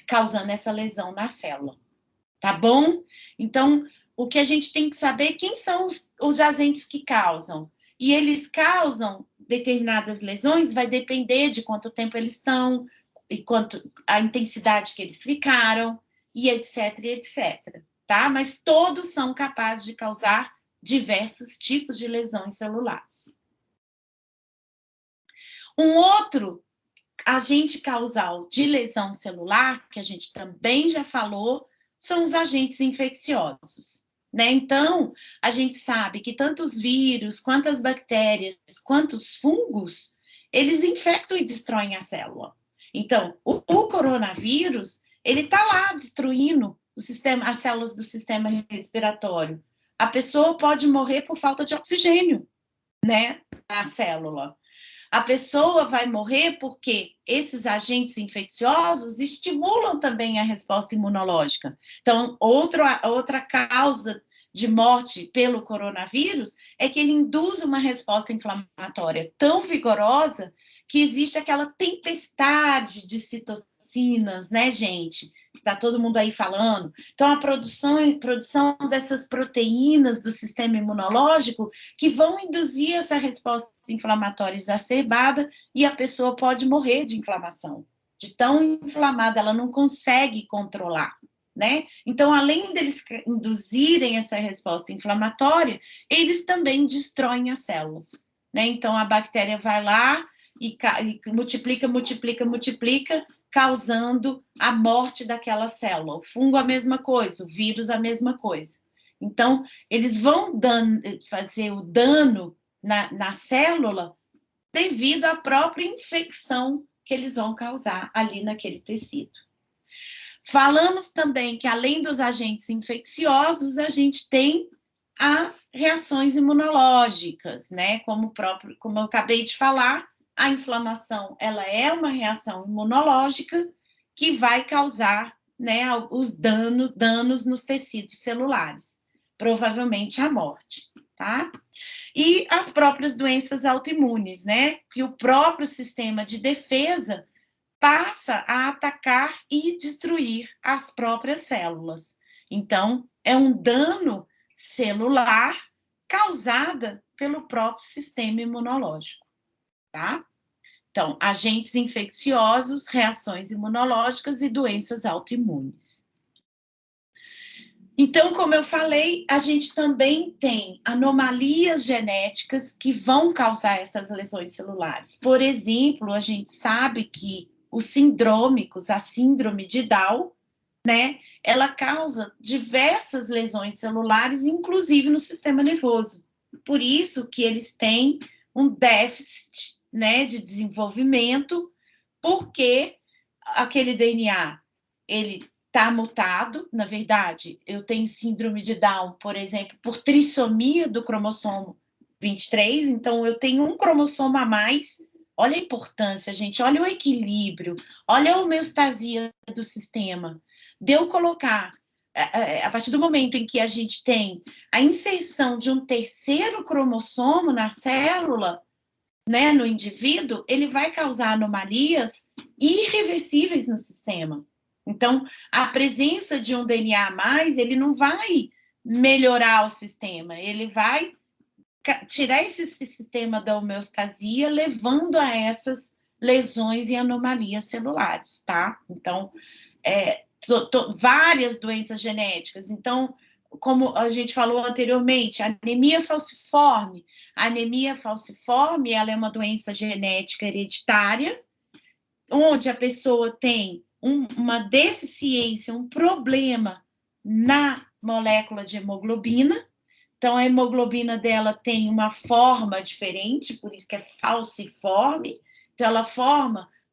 causando essa lesão na célula. Tá bom? Então, o que a gente tem que saber, quem são os agentes que causam? E eles causam determinadas lesões, vai depender de quanto tempo eles estão, e quanto a intensidade que eles ficaram, e etc, tá? Mas todos são capazes de causar diversos tipos de lesões celulares. Um outro agente causal de lesão celular, que a gente também já falou, são os agentes infecciosos. Né? Então, a gente sabe que tanto os vírus, quanto as bactérias, quanto os fungos, eles infectam e destroem a célula. Então, o coronavírus, ele está lá destruindo as células do sistema respiratório. A pessoa pode morrer por falta de oxigênio, né, na célula. A pessoa vai morrer porque esses agentes infecciosos estimulam também a resposta imunológica. Então, outra causa de morte pelo coronavírus é que ele induz uma resposta inflamatória tão vigorosa que existe aquela tempestade de citocinas, né, gente? Está todo mundo aí falando. Então, a produção dessas proteínas do sistema imunológico que vão induzir essa resposta inflamatória exacerbada e a pessoa pode morrer de inflamação. De tão inflamada, ela não consegue controlar, né? Então, além deles induzirem essa resposta inflamatória, eles também destroem as células, né? Então, a bactéria vai lá e multiplica, causando a morte daquela célula. O fungo, a mesma coisa, o vírus, a mesma coisa. Então, eles vão fazer o dano na célula devido à própria infecção que eles vão causar ali naquele tecido. Falamos também que, além dos agentes infecciosos, a gente tem as reações imunológicas, né? Como eu acabei de falar, a inflamação, ela é uma reação imunológica que vai causar, né, os danos nos tecidos celulares, provavelmente a morte, tá? E as próprias doenças autoimunes, né, que o próprio sistema de defesa passa a atacar e destruir as próprias células. Então, é um dano celular causado pelo próprio sistema imunológico. Tá? Então, agentes infecciosos, reações imunológicas e doenças autoimunes. Então, como eu falei, a gente também tem anomalias genéticas que vão causar essas lesões celulares. Por exemplo, a gente sabe que os sindrômicos, a síndrome de Down, né, ela causa diversas lesões celulares, inclusive no sistema nervoso. Por isso que eles têm um déficit, né, de desenvolvimento, porque aquele DNA, ele está mutado. Na verdade, eu tenho síndrome de Down, por exemplo, por trissomia do cromossomo 23, então eu tenho um cromossomo a mais. Olha a importância, gente, olha o equilíbrio, olha a homeostasia do sistema. De eu colocar, a partir do momento em que a gente tem a inserção de um terceiro cromossomo na célula, né, no indivíduo, ele vai causar anomalias irreversíveis no sistema. Então, a presença de um DNA a mais, ele não vai melhorar o sistema, ele vai tirar esse sistema da homeostasia, levando a essas lesões e anomalias celulares, tá? Então, várias doenças genéticas. Então, como a gente falou anteriormente, a anemia falciforme. A anemia falciforme, ela é uma doença genética hereditária, onde a pessoa tem uma deficiência, um problema na molécula de hemoglobina. Então, a hemoglobina dela tem uma forma diferente, por isso que é falciforme. Então,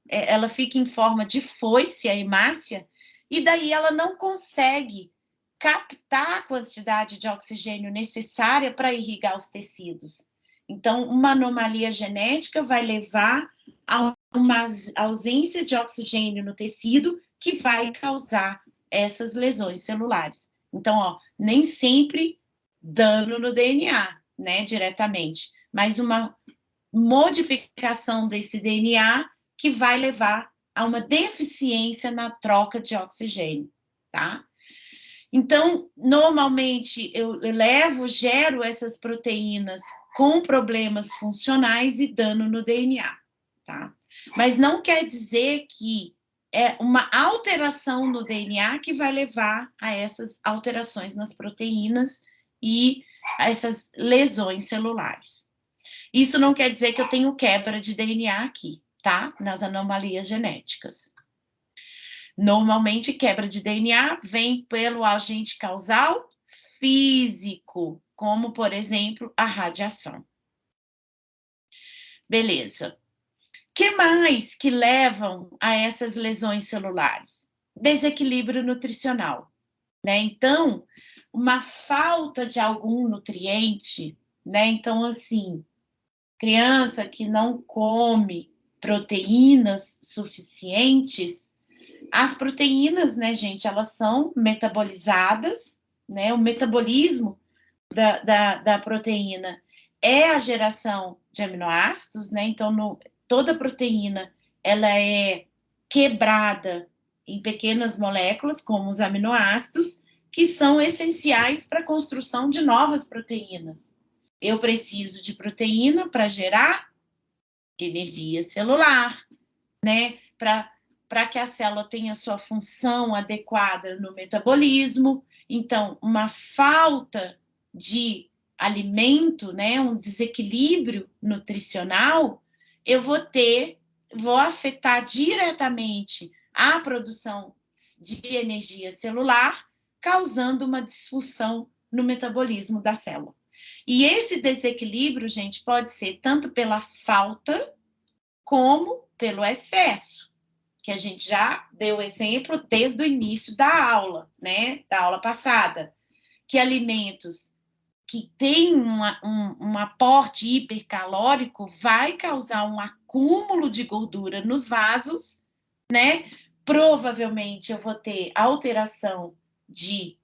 ela fica em forma de foice, a hemácia, e daí ela não consegue captar a quantidade de oxigênio necessária para irrigar os tecidos. Então, uma anomalia genética vai levar a uma ausência de oxigênio no tecido que vai causar essas lesões celulares. Então, ó, nem sempre dano no DNA, né, diretamente, mas uma modificação desse DNA que vai levar a uma deficiência na troca de oxigênio, tá? Então, normalmente, eu gero essas proteínas com problemas funcionais e dano no DNA, tá? Mas não quer dizer que é uma alteração no DNA que vai levar a essas alterações nas proteínas e a essas lesões celulares. Isso não quer dizer que eu tenho quebra de DNA aqui, tá? Nas anomalias genéticas. Normalmente, quebra de DNA vem pelo agente causal físico, como, por exemplo, a radiação. Beleza. Que mais que levam a essas lesões celulares? Desequilíbrio nutricional, né? Então, uma falta de algum nutriente, né? Então, assim, criança que não come proteínas suficientes, as proteínas, né, gente, elas são metabolizadas, né? O metabolismo da proteína é a geração de aminoácidos, né? Então, toda proteína, ela é quebrada em pequenas moléculas, como os aminoácidos, que são essenciais para a construção de novas proteínas. Eu preciso de proteína para gerar energia celular, né? Para que a célula tenha sua função adequada no metabolismo. Então, uma falta de alimento, né? Um desequilíbrio nutricional, eu vou afetar diretamente a produção de energia celular, causando uma disfunção no metabolismo da célula. E esse desequilíbrio, gente, pode ser tanto pela falta como pelo excesso, que a gente já deu exemplo desde o início da aula, né? Da aula passada, que alimentos que têm um aporte hipercalórico vai causar um acúmulo de gordura nos vasos, né? Provavelmente eu vou ter alteração de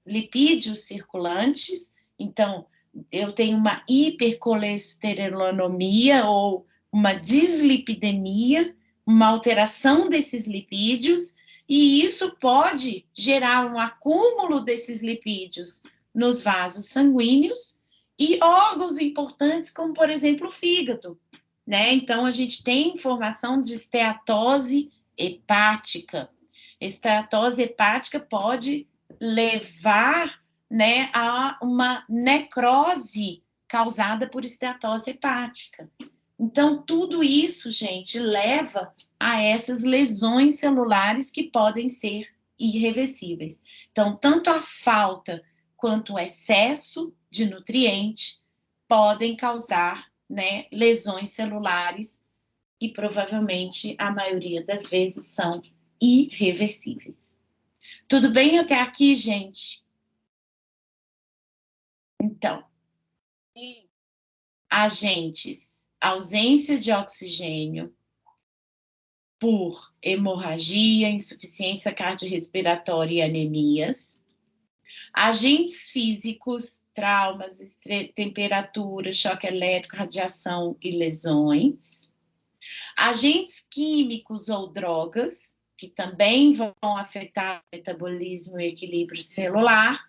lipídios circulantes, então eu tenho uma hipercolesterolemia ou uma dislipidemia, uma alteração desses lipídios, e isso pode gerar um acúmulo desses lipídios nos vasos sanguíneos e órgãos importantes, como, por exemplo, o fígado, né? Então, a gente tem informação de esteatose hepática. Esteatose hepática pode levar, né, a uma necrose causada por esteatose hepática. Então, tudo isso, gente, leva a essas lesões celulares que podem ser irreversíveis. Então, tanto a falta quanto o excesso de nutriente podem causar, né, lesões celulares que provavelmente a maioria das vezes são irreversíveis. Tudo bem até aqui, gente? Então, agentes, ausência de oxigênio por hemorragia, insuficiência cardiorrespiratória e anemias. Agentes físicos, traumas, temperatura, choque elétrico, radiação e lesões. Agentes químicos ou drogas, que também vão afetar o metabolismo e equilíbrio celular.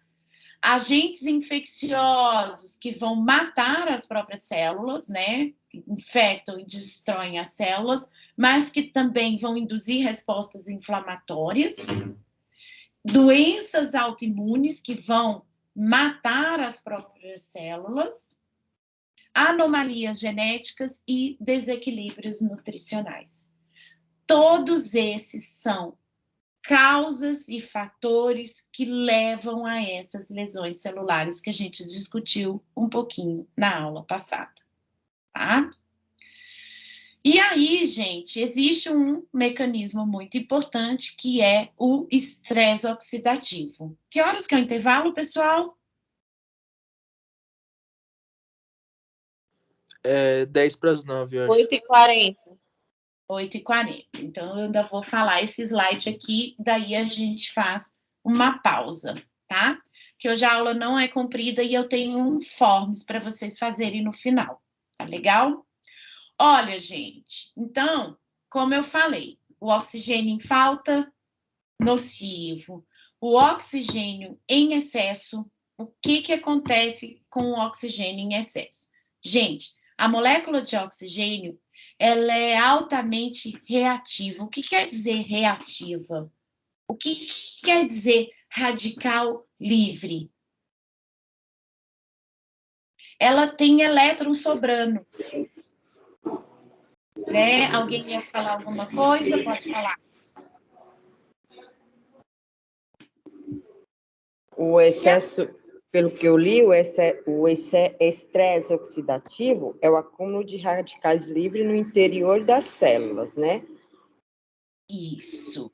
Agentes infecciosos, que vão matar as próprias células, né? Infectam e destroem as células, mas que também vão induzir respostas inflamatórias. Doenças autoimunes, que vão matar as próprias células. Anomalias genéticas e desequilíbrios nutricionais. Todos esses são causas e fatores que levam a essas lesões celulares que a gente discutiu um pouquinho na aula passada, tá? E aí, gente, existe um mecanismo muito importante que é o estresse oxidativo. Que horas que é o intervalo, pessoal?
10 para as 9, eu acho.
8h40.
8h40. Então, eu ainda vou falar esse slide aqui, daí a gente faz uma pausa, tá? Que hoje a aula não é comprida e eu tenho um forms para vocês fazerem no final, tá legal? Olha, gente, então, como eu falei, o oxigênio em falta, nocivo. O oxigênio em excesso, o que acontece com o oxigênio em excesso? Gente, a molécula de oxigênio, ela é altamente reativa. O que quer dizer reativa? O que quer dizer radical livre? Ela tem elétrons sobrando. Né? Alguém quer falar alguma coisa? Pode falar.
O excesso, pelo que eu li, o estresse oxidativo é o acúmulo de radicais livres no interior das células, né?
Isso.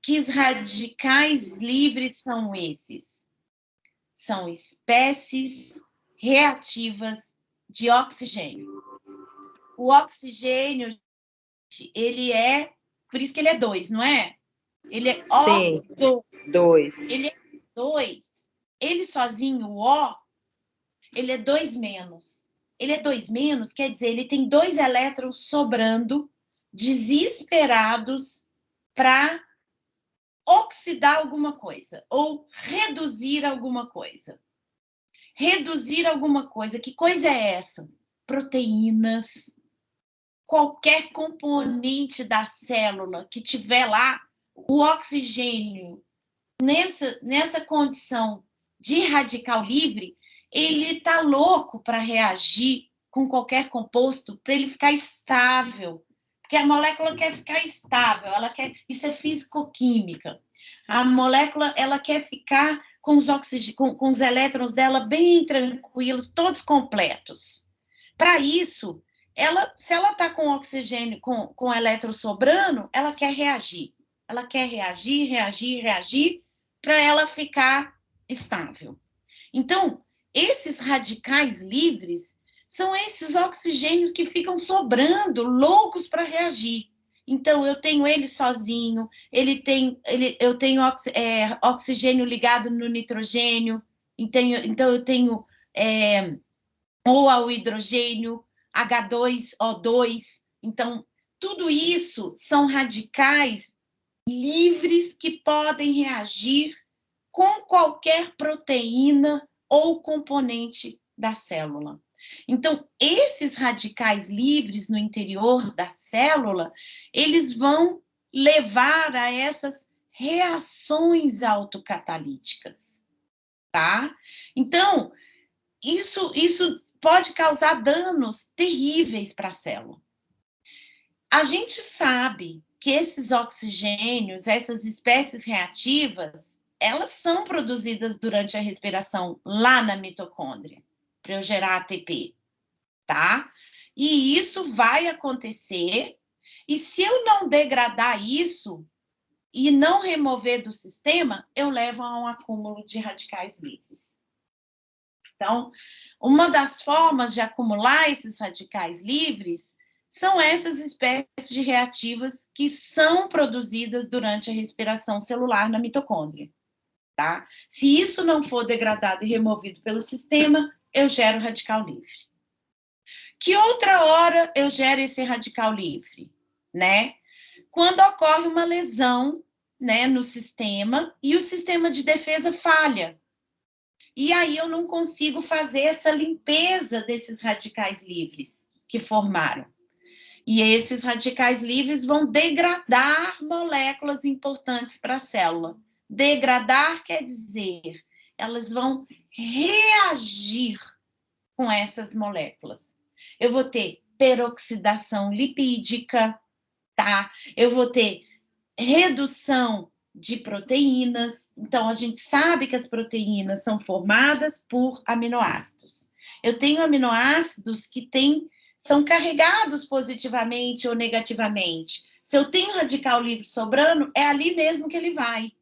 Que radicais livres são esses? São espécies reativas de oxigênio. O oxigênio, ele é, por isso que ele é 2, não é? Ele é
Sim, 2.
Ele é 2. Ele sozinho, o O, ele é 2 menos. Ele é 2 menos, quer dizer, ele tem 2 elétrons sobrando, desesperados para oxidar alguma coisa, ou reduzir alguma coisa. Reduzir alguma coisa, que coisa é essa? Proteínas, qualquer componente da célula que tiver lá, o oxigênio, nessa condição de radical livre, ele está louco para reagir com qualquer composto, para ele ficar estável. Porque a molécula quer ficar estável, ela quer, isso é físico-química. A molécula, ela quer ficar com os elétrons dela bem tranquilos, todos completos. Para isso, se ela está com oxigênio, com elétron sobrando, ela quer reagir. Ela quer reagir, para ela ficar estável. Então, esses radicais livres são esses oxigênios que ficam sobrando, loucos para reagir. Então, eu tenho ele sozinho, eu tenho oxigênio ligado no nitrogênio, então eu tenho ou ao hidrogênio, H2O2. Então, tudo isso são radicais livres que podem reagir com qualquer proteína ou componente da célula. Então, esses radicais livres no interior da célula, eles vão levar a essas reações autocatalíticas, tá? Então, isso pode causar danos terríveis para a célula. A gente sabe que esses oxigênios, essas espécies reativas, elas são produzidas durante a respiração lá na mitocôndria, para eu gerar ATP, tá? E isso vai acontecer, e se eu não degradar isso e não remover do sistema, eu levo a um acúmulo de radicais livres. Então, uma das formas de acumular esses radicais livres são essas espécies de reativas que são produzidas durante a respiração celular na mitocôndria, tá? Se isso não for degradado e removido pelo sistema, eu gero radical livre. Que outra hora eu gero esse radical livre, né? Quando ocorre uma lesão, né, no sistema e o sistema de defesa falha. E aí eu não consigo fazer essa limpeza desses radicais livres que formaram. E esses radicais livres vão degradar moléculas importantes para a célula. Degradar quer dizer, elas vão reagir com essas moléculas. Eu vou ter peroxidação lipídica, tá? Eu vou ter redução de proteínas. Então, a gente sabe que as proteínas são formadas por aminoácidos. Eu tenho aminoácidos que são carregados positivamente ou negativamente. Se eu tenho radical livre sobrando, é ali mesmo que ele vai.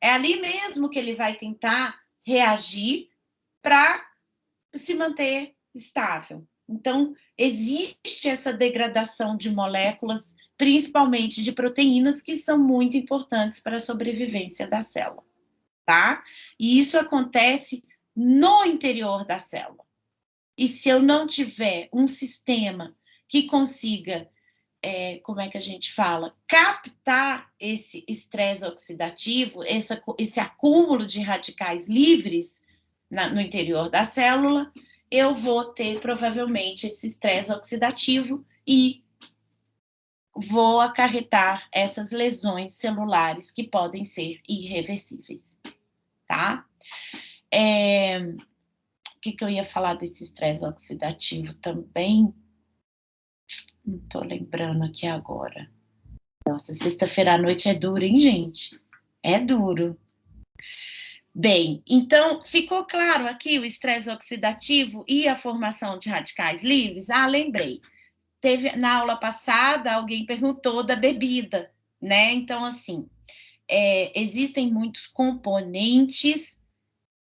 É ali mesmo que ele vai tentar reagir para se manter estável. Então, existe essa degradação de moléculas, principalmente de proteínas, que são muito importantes para a sobrevivência da célula, tá? E isso acontece no interior da célula. E se eu não tiver um sistema que consiga, como é que a gente fala, captar esse estresse oxidativo, esse acúmulo de radicais livres no interior da célula, eu vou ter provavelmente esse estresse oxidativo e vou acarretar essas lesões celulares que podem ser irreversíveis, tá? O que eu ia falar desse estresse oxidativo também? Não estou lembrando aqui agora. Nossa, sexta-feira à noite é duro, hein, gente? É duro. Bem, então, ficou claro aqui o estresse oxidativo e a formação de radicais livres? Ah, lembrei. Na aula passada, alguém perguntou da bebida, né? Então, assim, existem muitos componentes.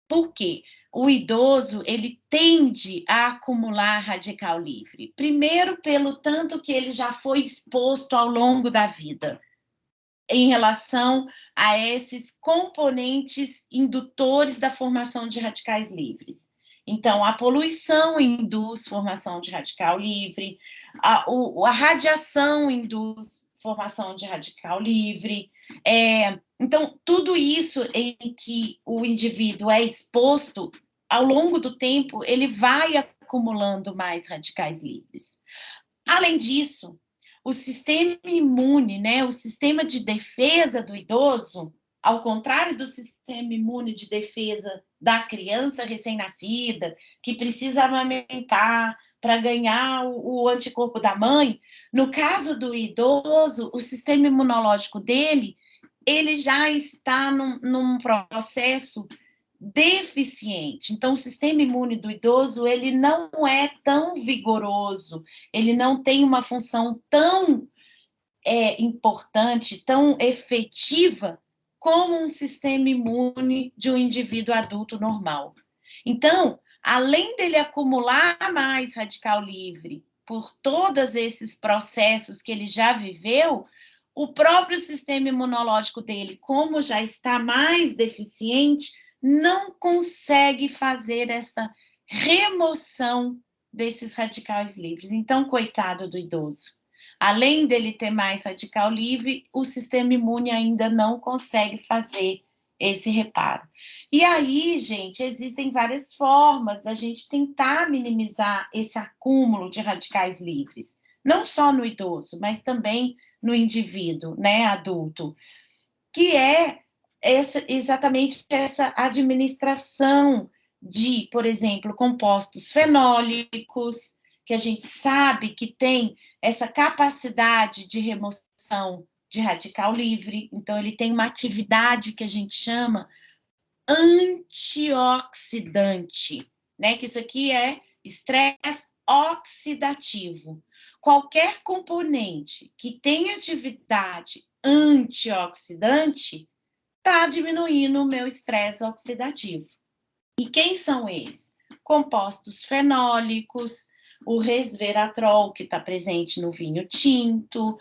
Por quê? O idoso, ele tende a acumular radical livre. Primeiro, pelo tanto que ele já foi exposto ao longo da vida, em relação a esses componentes indutores da formação de radicais livres. Então, a poluição induz formação de radical livre, a radiação induz formação de radical livre. Então, tudo isso em que o indivíduo é exposto, ao longo do tempo, ele vai acumulando mais radicais livres. Além disso, o sistema imune, né, o sistema de defesa do idoso, ao contrário do sistema imune de defesa da criança recém-nascida, que precisa amamentar para ganhar o anticorpo da mãe, no caso do idoso, o sistema imunológico dele, ele já está num processo deficiente. Então, o sistema imune do idoso, ele não é tão vigoroso, ele não tem uma função tão importante, tão efetiva, como um sistema imune de um indivíduo adulto normal. Então, além dele acumular mais radical livre por todos esses processos que ele já viveu, o próprio sistema imunológico dele, como já está mais deficiente, não consegue fazer essa remoção desses radicais livres. Então, coitado do idoso. Além dele ter mais radical livre, o sistema imune ainda não consegue fazer esse reparo. E aí, gente, existem várias formas da gente tentar minimizar esse acúmulo de radicais livres, não só no idoso, mas também no indivíduo, né, adulto, que é exatamente essa administração de, por exemplo, compostos fenólicos, que a gente sabe que tem essa capacidade de remoção de radical livre, então ele tem uma atividade que a gente chama antioxidante, né? Que isso aqui é estresse oxidativo. Qualquer componente que tenha atividade antioxidante está diminuindo o meu estresse oxidativo. E quem são eles? Compostos fenólicos, o resveratrol, que está presente no vinho tinto,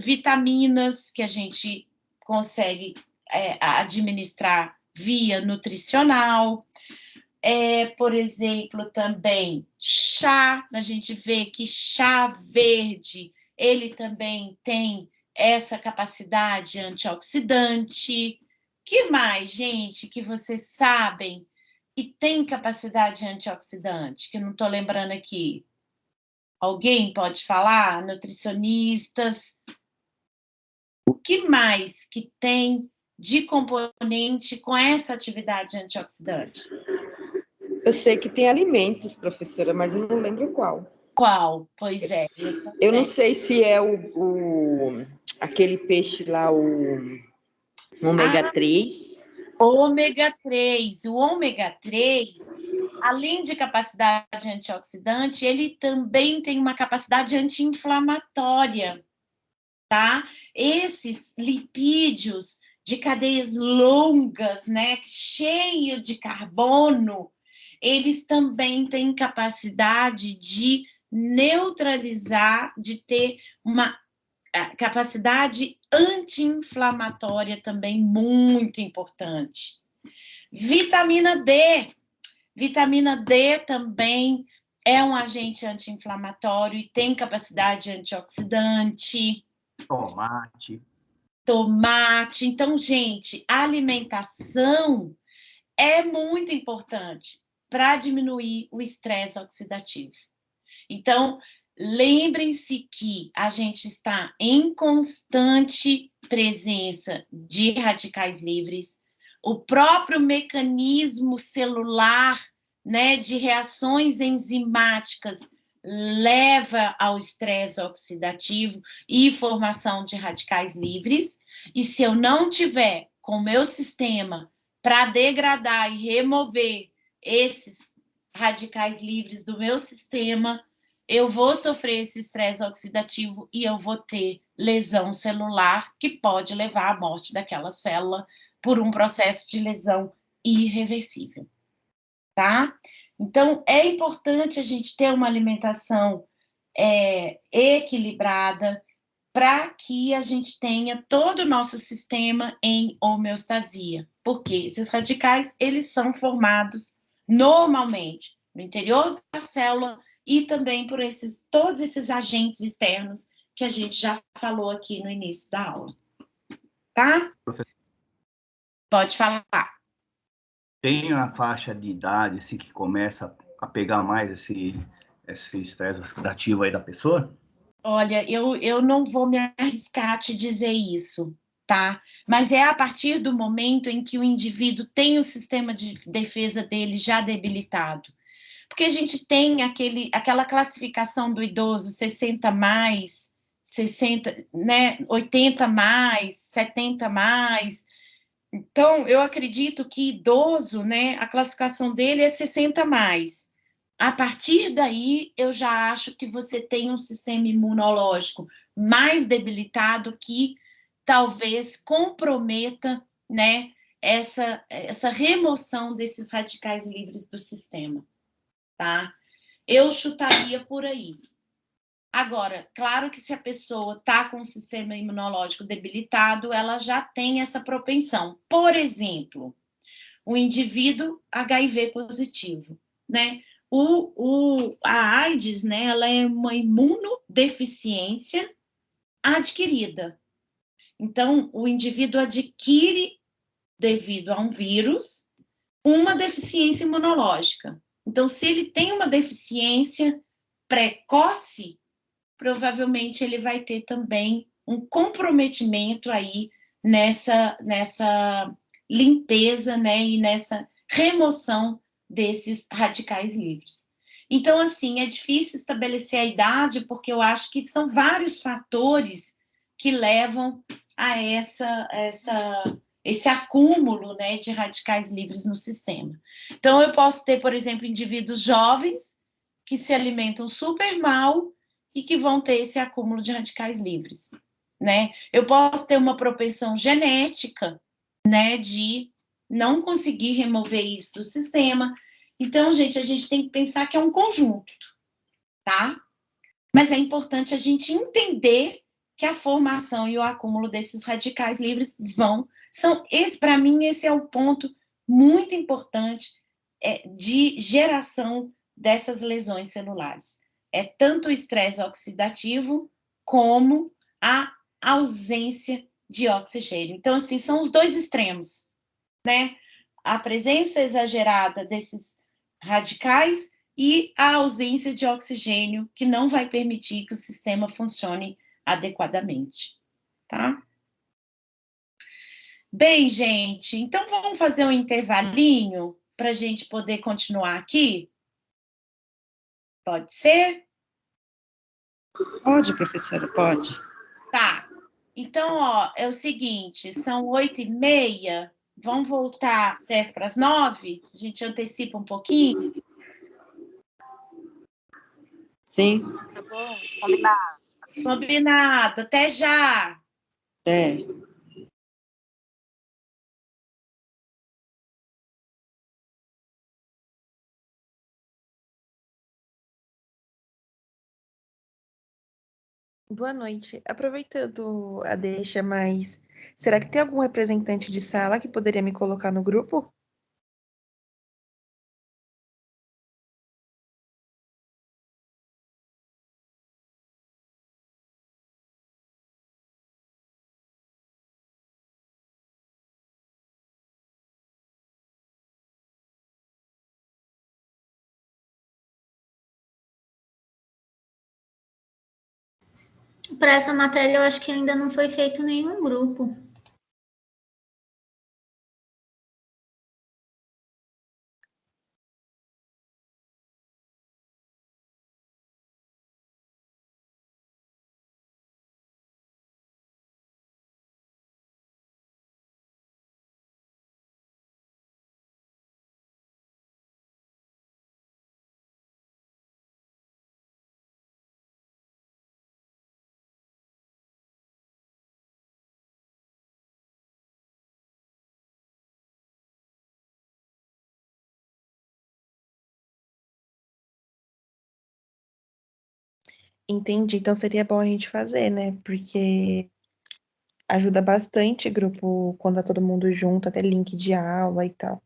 vitaminas que a gente consegue administrar via nutricional. Por exemplo, também chá, a gente vê que chá verde, ele também tem essa capacidade antioxidante. Que mais, gente, que vocês sabem que tem capacidade antioxidante, que eu não estou lembrando aqui? Alguém pode falar? Nutricionistas. O que mais que tem de componente com essa atividade antioxidante?
Eu sei que tem alimentos, professora, mas eu não lembro qual.
Qual? Pois é.
Eu não sei se é aquele peixe lá, o ômega 3.
Ômega 3. O ômega 3, além de capacidade antioxidante, ele também tem uma capacidade anti-inflamatória, tá? Esses lipídios de cadeias longas, né, cheio de carbono, eles também têm capacidade de neutralizar, de ter uma capacidade anti-inflamatória também muito importante. Vitamina D. Vitamina D também é um agente anti-inflamatório e tem capacidade antioxidante. Tomate. Então, gente, a alimentação é muito importante para diminuir o estresse oxidativo. Então, lembrem-se que a gente está em constante presença de radicais livres, o próprio mecanismo celular, né, de reações enzimáticas leva ao estresse oxidativo e formação de radicais livres, e se eu não tiver com o meu sistema para degradar e remover esses radicais livres do meu sistema, eu vou sofrer esse estresse oxidativo e eu vou ter lesão celular, que pode levar à morte daquela célula por um processo de lesão irreversível, tá? Então, é importante a gente ter uma alimentação equilibrada para que a gente tenha todo o nosso sistema em homeostasia, porque esses radicais, eles são formados normalmente no interior da célula e também por todos esses agentes externos que a gente já falou aqui no início da aula. Tá? Pode falar.
Tem a faixa de idade assim, que começa a pegar mais esse estresse oxidativo aí da pessoa?
Olha, eu não vou me arriscar a te dizer isso, tá? Mas é a partir do momento em que o indivíduo tem o sistema de defesa dele já debilitado. Porque a gente tem aquela classificação do idoso 60 mais, 60, né, 80 mais, 70 mais. Então, eu acredito que idoso, né, a classificação dele é 60 mais. A partir daí, eu já acho que você tem um sistema imunológico mais debilitado que talvez comprometa, né, essa remoção desses radicais livres do sistema, tá? Eu chutaria por aí. Agora, claro que se a pessoa está com o sistema imunológico debilitado, ela já tem essa propensão. Por exemplo, o indivíduo HIV positivo, né? A AIDS, né, ela é uma imunodeficiência adquirida. Então, o indivíduo adquire, devido a um vírus, uma deficiência imunológica. Então, se ele tem uma deficiência precoce, provavelmente ele vai ter também um comprometimento aí nessa limpeza, né, e nessa remoção desses radicais livres. Então, assim, é difícil estabelecer a idade, porque eu acho que são vários fatores que levam a esse acúmulo, né, de radicais livres no sistema. Então, eu posso ter, por exemplo, indivíduos jovens que se alimentam super mal e que vão ter esse acúmulo de radicais livres, né? Eu posso ter uma propensão genética, né, de não conseguir remover isso do sistema. Então, gente, a gente tem que pensar que é um conjunto, tá? Mas é importante a gente entender que a formação e o acúmulo desses radicais livres para mim, esse é o ponto muito importante de geração dessas lesões celulares. É tanto o estresse oxidativo como a ausência de oxigênio. Então, assim, são os dois extremos, né? A presença exagerada desses radicais e a ausência de oxigênio, que não vai permitir que o sistema funcione adequadamente, tá? Bem, gente, então vamos fazer um intervalinho para a gente poder continuar aqui? Pode ser?
Pode, professora, pode.
Tá. Então, ó, é o seguinte, são 8h30, vamos voltar 10 para as 9? A gente antecipa um pouquinho?
Sim.
Tá bom, combinado.
Combinado. Até já.
É.
Boa noite. Aproveitando a deixa, mas será que tem algum representante de sala que poderia me colocar no grupo?
Para essa matéria, eu acho que ainda não foi feito nenhum grupo.
Entendi. Então seria bom a gente fazer, né? Porque ajuda bastante grupo quando tá todo mundo junto, até link de aula e tal.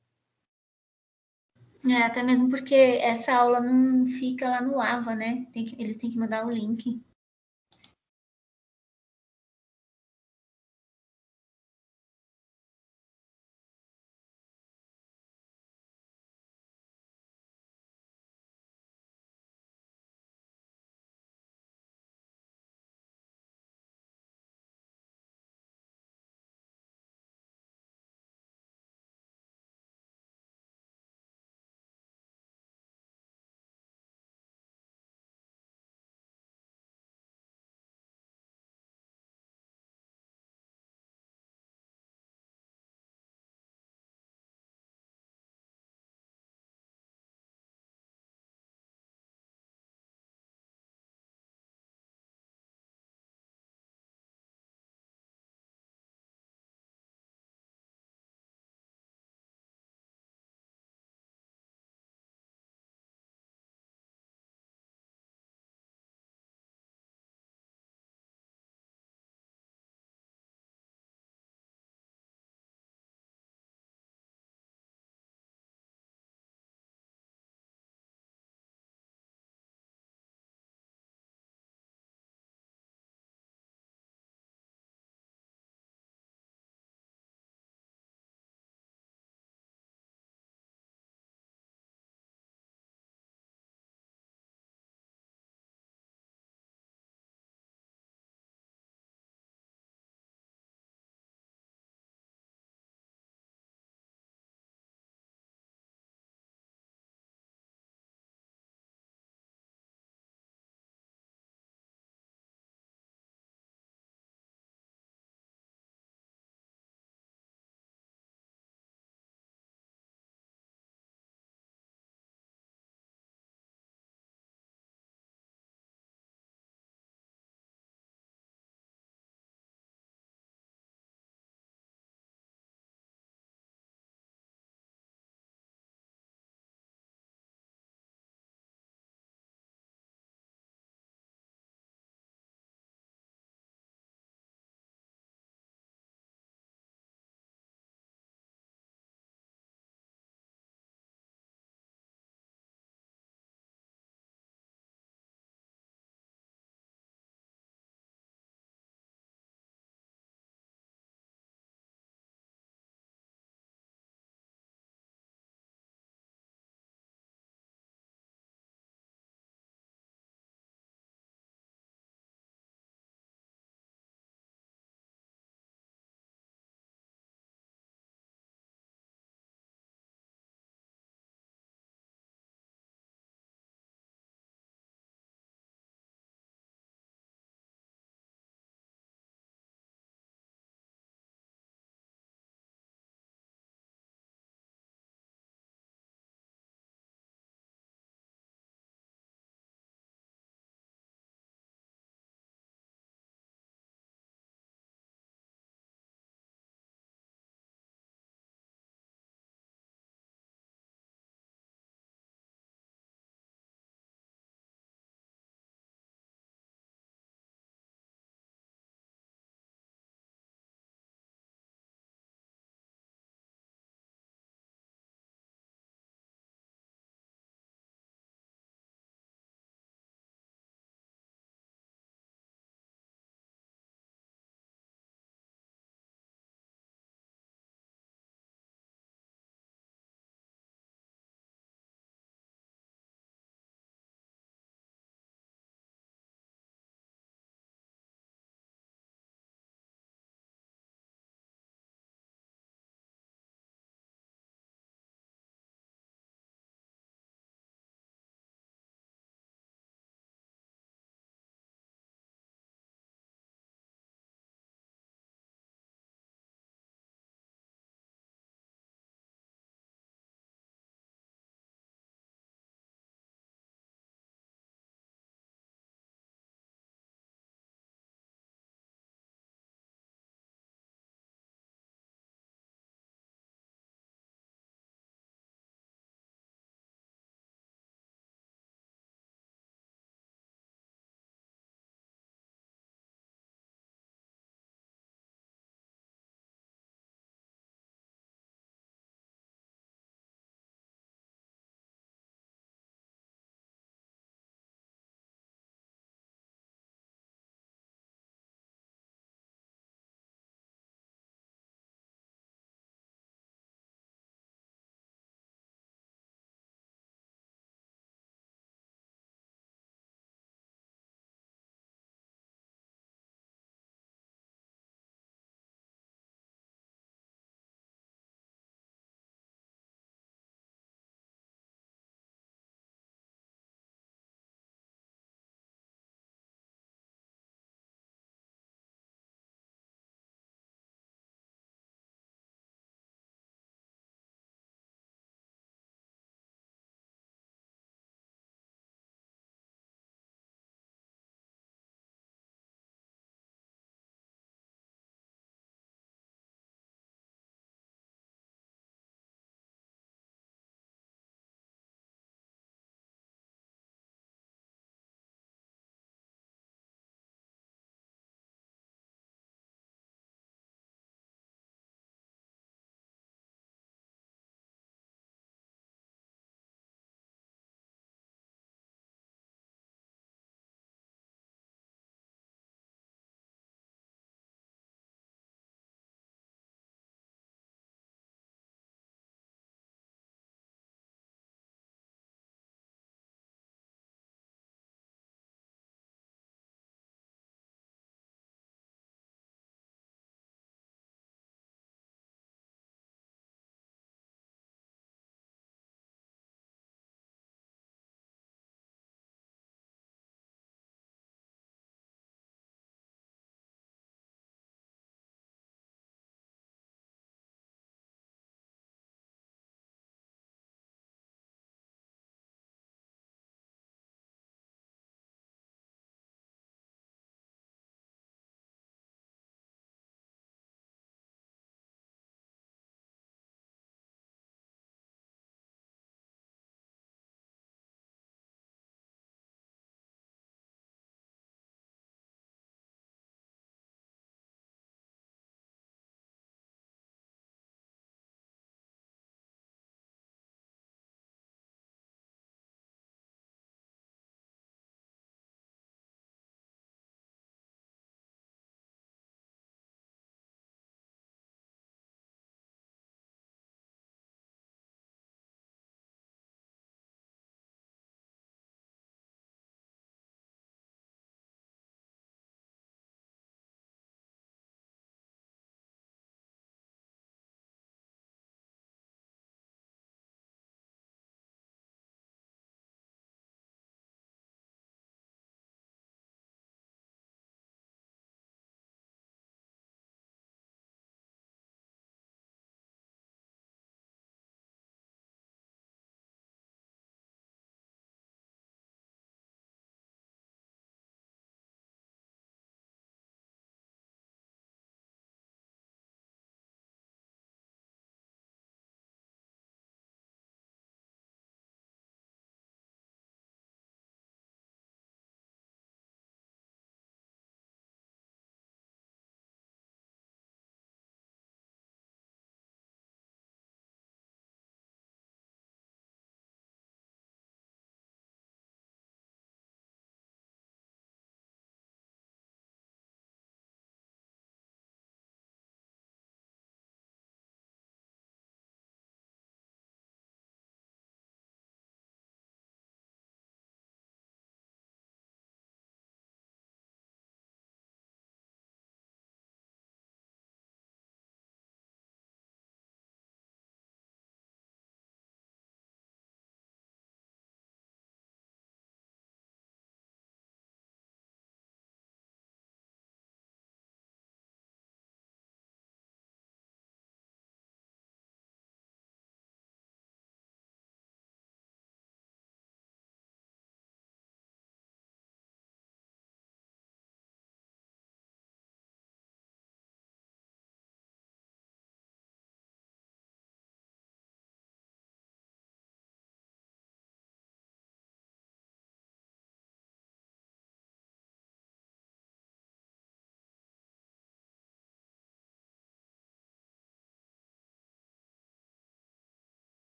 Até mesmo porque essa aula não fica lá no AVA, né? Eles têm que mandar o link.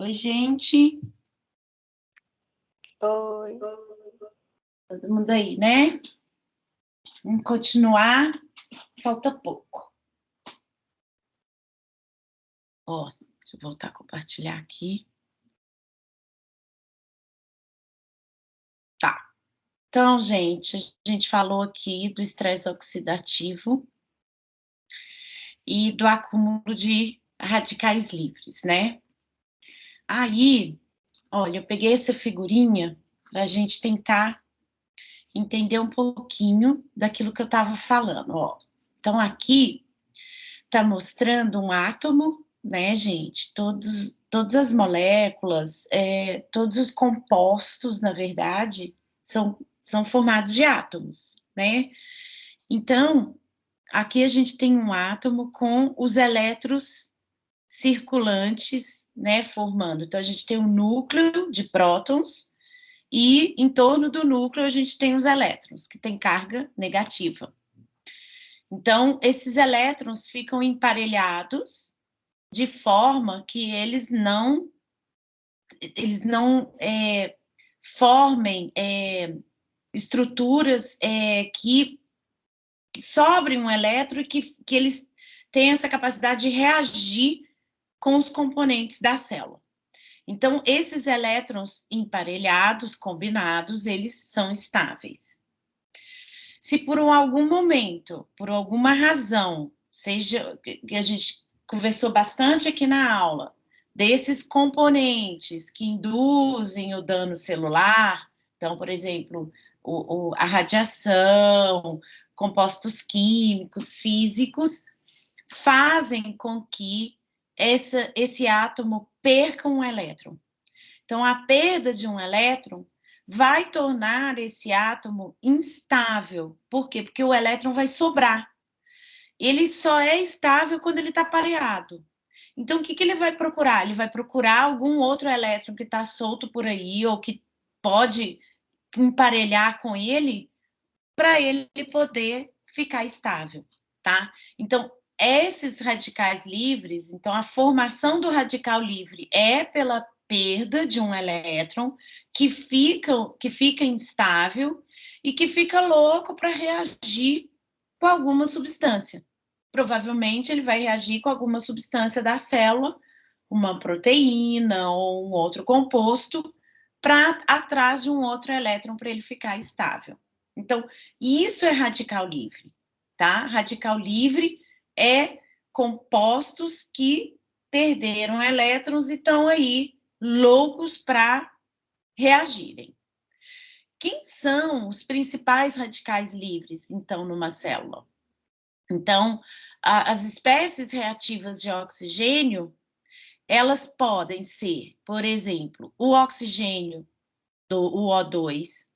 Oi, gente.
Oi.
Todo mundo aí, né? Vamos continuar. Falta pouco. Ó, deixa eu voltar a compartilhar aqui. Tá. Então, gente, a gente falou aqui do estresse oxidativo e do acúmulo de radicais livres, né? Aí, olha, eu peguei essa figurinha para a gente tentar entender um pouquinho daquilo que eu estava falando, ó. Então, aqui está mostrando um átomo, né, gente? Todas as moléculas, todos os compostos, na verdade, são formados de átomos, né? Então, aqui a gente tem um átomo com os elétrons circulantes, né, formando. Então, a gente tem um núcleo de prótons e em torno do núcleo a gente tem os elétrons, que tem carga negativa. Então, esses elétrons ficam emparelhados de forma que eles não formem estruturas que sobrem um elétron e que eles têm essa capacidade de reagir com os componentes da célula. Então, esses elétrons emparelhados, combinados, eles são estáveis. Se por algum momento, por alguma razão, seja que a gente conversou bastante aqui na aula, desses componentes que induzem o dano celular, então, por exemplo, a radiação, compostos químicos, físicos, fazem com que esse átomo perca um elétron. Então, a perda de um elétron vai tornar esse átomo instável. Por quê? Porque o elétron vai sobrar. Ele só é estável quando ele está pareado. Então, o que ele vai procurar? Ele vai procurar algum outro elétron que está solto por aí ou que pode emparelhar com ele para ele poder ficar estável, tá? Então, esses radicais livres, então a formação do radical livre é pela perda de um elétron que fica instável e que fica louco para reagir com alguma substância. Provavelmente ele vai reagir com alguma substância da célula, uma proteína ou um outro composto, para atrás de um outro elétron para ele ficar estável. Então, isso é radical livre, tá? Radical livre é compostos que perderam elétrons e estão aí loucos para reagirem. Quem são os principais radicais livres, então, numa célula? Então, as espécies reativas de oxigênio, elas podem ser, por exemplo, o oxigênio, o O2,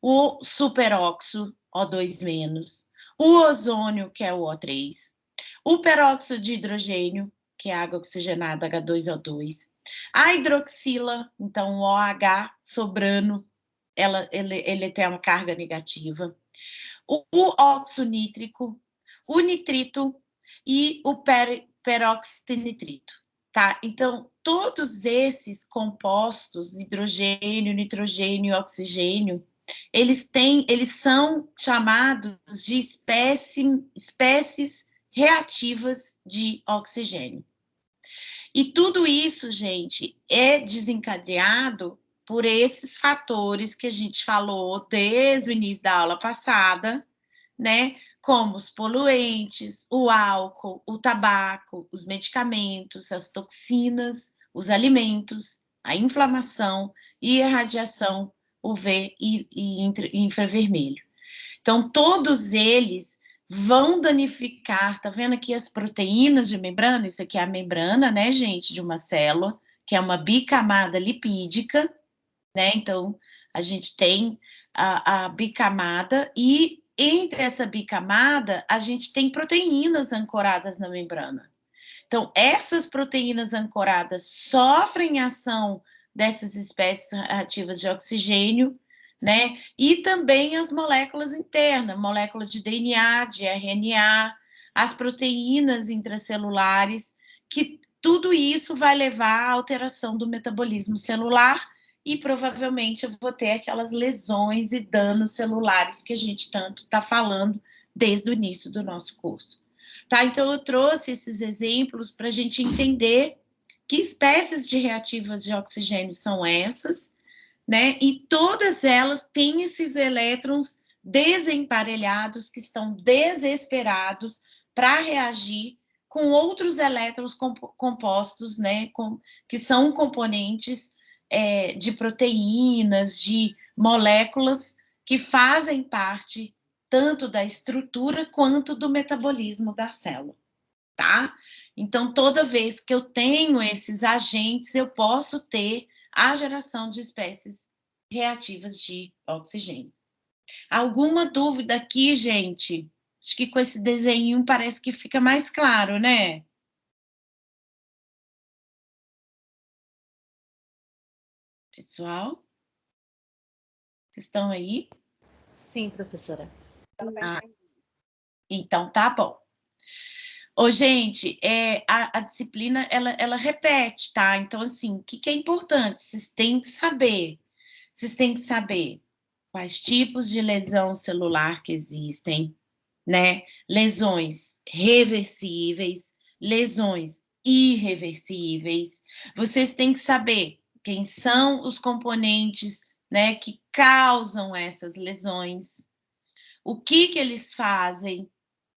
o superóxido, O2-, o ozônio, que é o O3, o peróxido de hidrogênio, que é a água oxigenada, H2O2, a hidroxila, então o OH sobrando, ele tem uma carga negativa, o óxido nítrico, o nitrito e o peróxido nitrito, tá? Então, todos esses compostos, hidrogênio, nitrogênio e oxigênio, eles são chamados de espécies reativas de oxigênio. E tudo isso, gente, é desencadeado por esses fatores que a gente falou desde o início da aula passada, né? Como os poluentes, o álcool, o tabaco, os medicamentos, as toxinas, os alimentos, a inflamação e a radiação UV e infravermelho. Então, todos eles vão danificar, tá vendo aqui as proteínas de membrana? Isso aqui é a membrana, né, gente, de uma célula, que é uma bicamada lipídica, né? Então, a gente tem a bicamada e entre essa bicamada, a gente tem proteínas ancoradas na membrana. Então, essas proteínas ancoradas sofrem ação dessas espécies reativas de oxigênio, né? E também as moléculas internas, moléculas de DNA, de RNA, as proteínas intracelulares, que tudo isso vai levar à alteração do metabolismo celular e provavelmente eu vou ter aquelas lesões e danos celulares que a gente tanto está falando desde o início do nosso curso. Tá? Então, eu trouxe esses exemplos para a gente entender que espécies de reativas de oxigênio são essas, né? E todas elas têm esses elétrons desemparelhados que estão desesperados para reagir com outros elétrons compostos, né? Que são componentes de proteínas, de moléculas que fazem parte tanto da estrutura quanto do metabolismo da célula, tá? Então, toda vez que eu tenho esses agentes, eu posso ter a geração de espécies reativas de oxigênio. Alguma dúvida aqui, gente? Acho que com esse desenho parece que fica mais claro, né? Pessoal? Vocês estão aí?
Sim, professora.
Ah, então, tá bom. Ô, gente, a disciplina, ela repete, tá? Então, assim, o que é importante? Vocês têm que saber. Vocês têm que saber quais tipos de lesão celular que existem, né? Lesões reversíveis, lesões irreversíveis. Vocês têm que saber quem são os componentes, né, que causam essas lesões, o que eles fazem,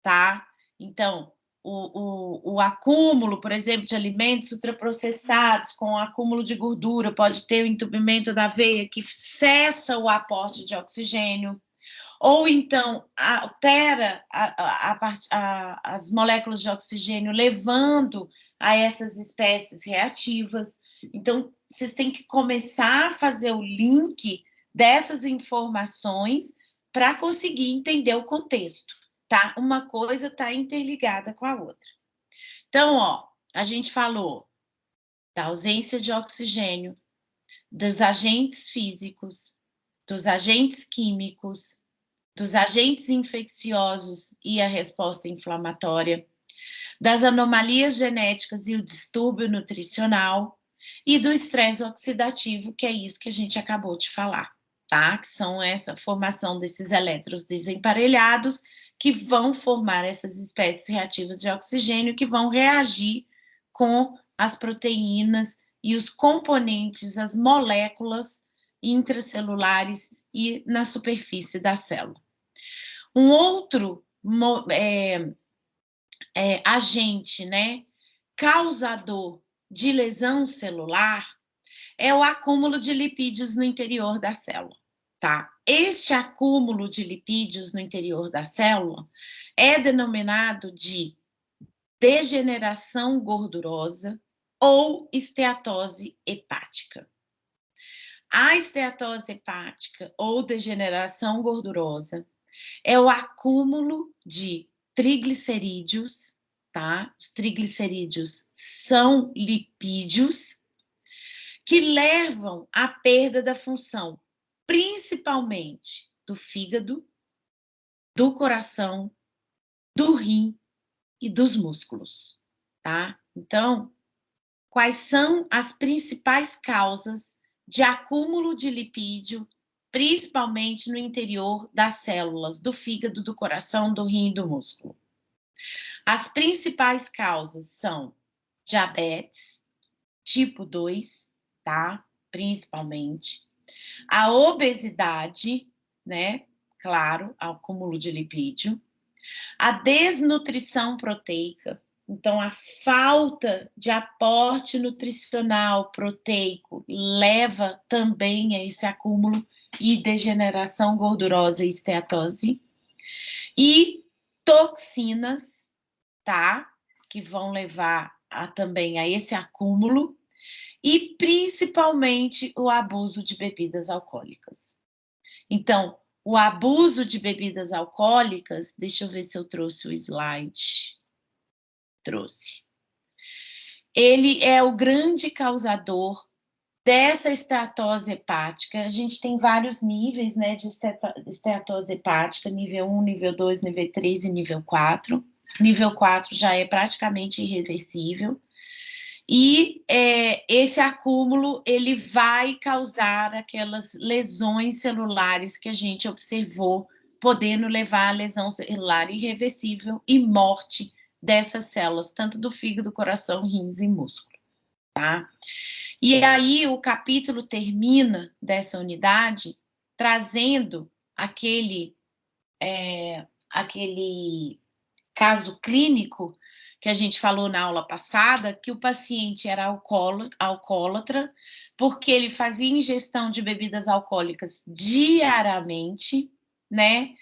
tá? Então, o acúmulo, por exemplo, de alimentos ultraprocessados com acúmulo de gordura pode ter o entupimento da veia que cessa o aporte de oxigênio, ou então altera as moléculas de oxigênio, levando a essas espécies reativas. Então, vocês têm que começar a fazer o link dessas informações para conseguir entender o contexto, tá? Uma coisa está interligada com a outra. Então, ó, a gente falou da ausência de oxigênio, dos agentes físicos, dos agentes químicos, dos agentes infecciosos e a resposta inflamatória, das anomalias genéticas e o distúrbio nutricional, e do estresse oxidativo, que é isso que a gente acabou de falar, tá? Que são essa formação desses elétrons desemparelhados que vão formar essas espécies reativas de oxigênio que vão reagir com as proteínas e os componentes, as moléculas intracelulares e na superfície da célula. Um outro agente, né, causador de lesão celular é o acúmulo de lipídios no interior da célula, tá? Este acúmulo de lipídios no interior da célula é denominado de degeneração gordurosa ou esteatose hepática. A esteatose hepática ou degeneração gordurosa é o acúmulo de triglicerídeos, tá? Os triglicerídeos são lipídios que levam à perda da função, principalmente do fígado, do coração, do rim e dos músculos, tá? Então, quais são as principais causas de acúmulo de lipídio, principalmente no interior das células do fígado, do coração, do rim e do músculo? As principais causas são diabetes, tipo 2, tá? Principalmente. A obesidade, né? Claro, acúmulo de lipídio. A desnutrição proteica. Então, a falta de aporte nutricional proteico leva também a esse acúmulo e degeneração gordurosa e esteatose. E toxinas, tá? Que vão levar também a esse acúmulo. E, principalmente, o abuso de bebidas alcoólicas. Então, o abuso de bebidas alcoólicas, deixa eu ver se eu trouxe o slide. Trouxe. Ele é o grande causador dessa esteatose hepática. A gente tem vários níveis, né, de esteatose hepática, nível 1, nível 2, nível 3 e nível 4. Nível 4 já é praticamente irreversível. E esse acúmulo, ele vai causar aquelas lesões celulares que a gente observou, podendo levar a lesão celular irreversível e morte dessas células, tanto do fígado, coração, rins e músculo, tá? E aí o capítulo termina dessa unidade trazendo aquele caso clínico que a gente falou na aula passada, que o paciente era alcoólatra, porque ele fazia ingestão de bebidas alcoólicas diariamente, né?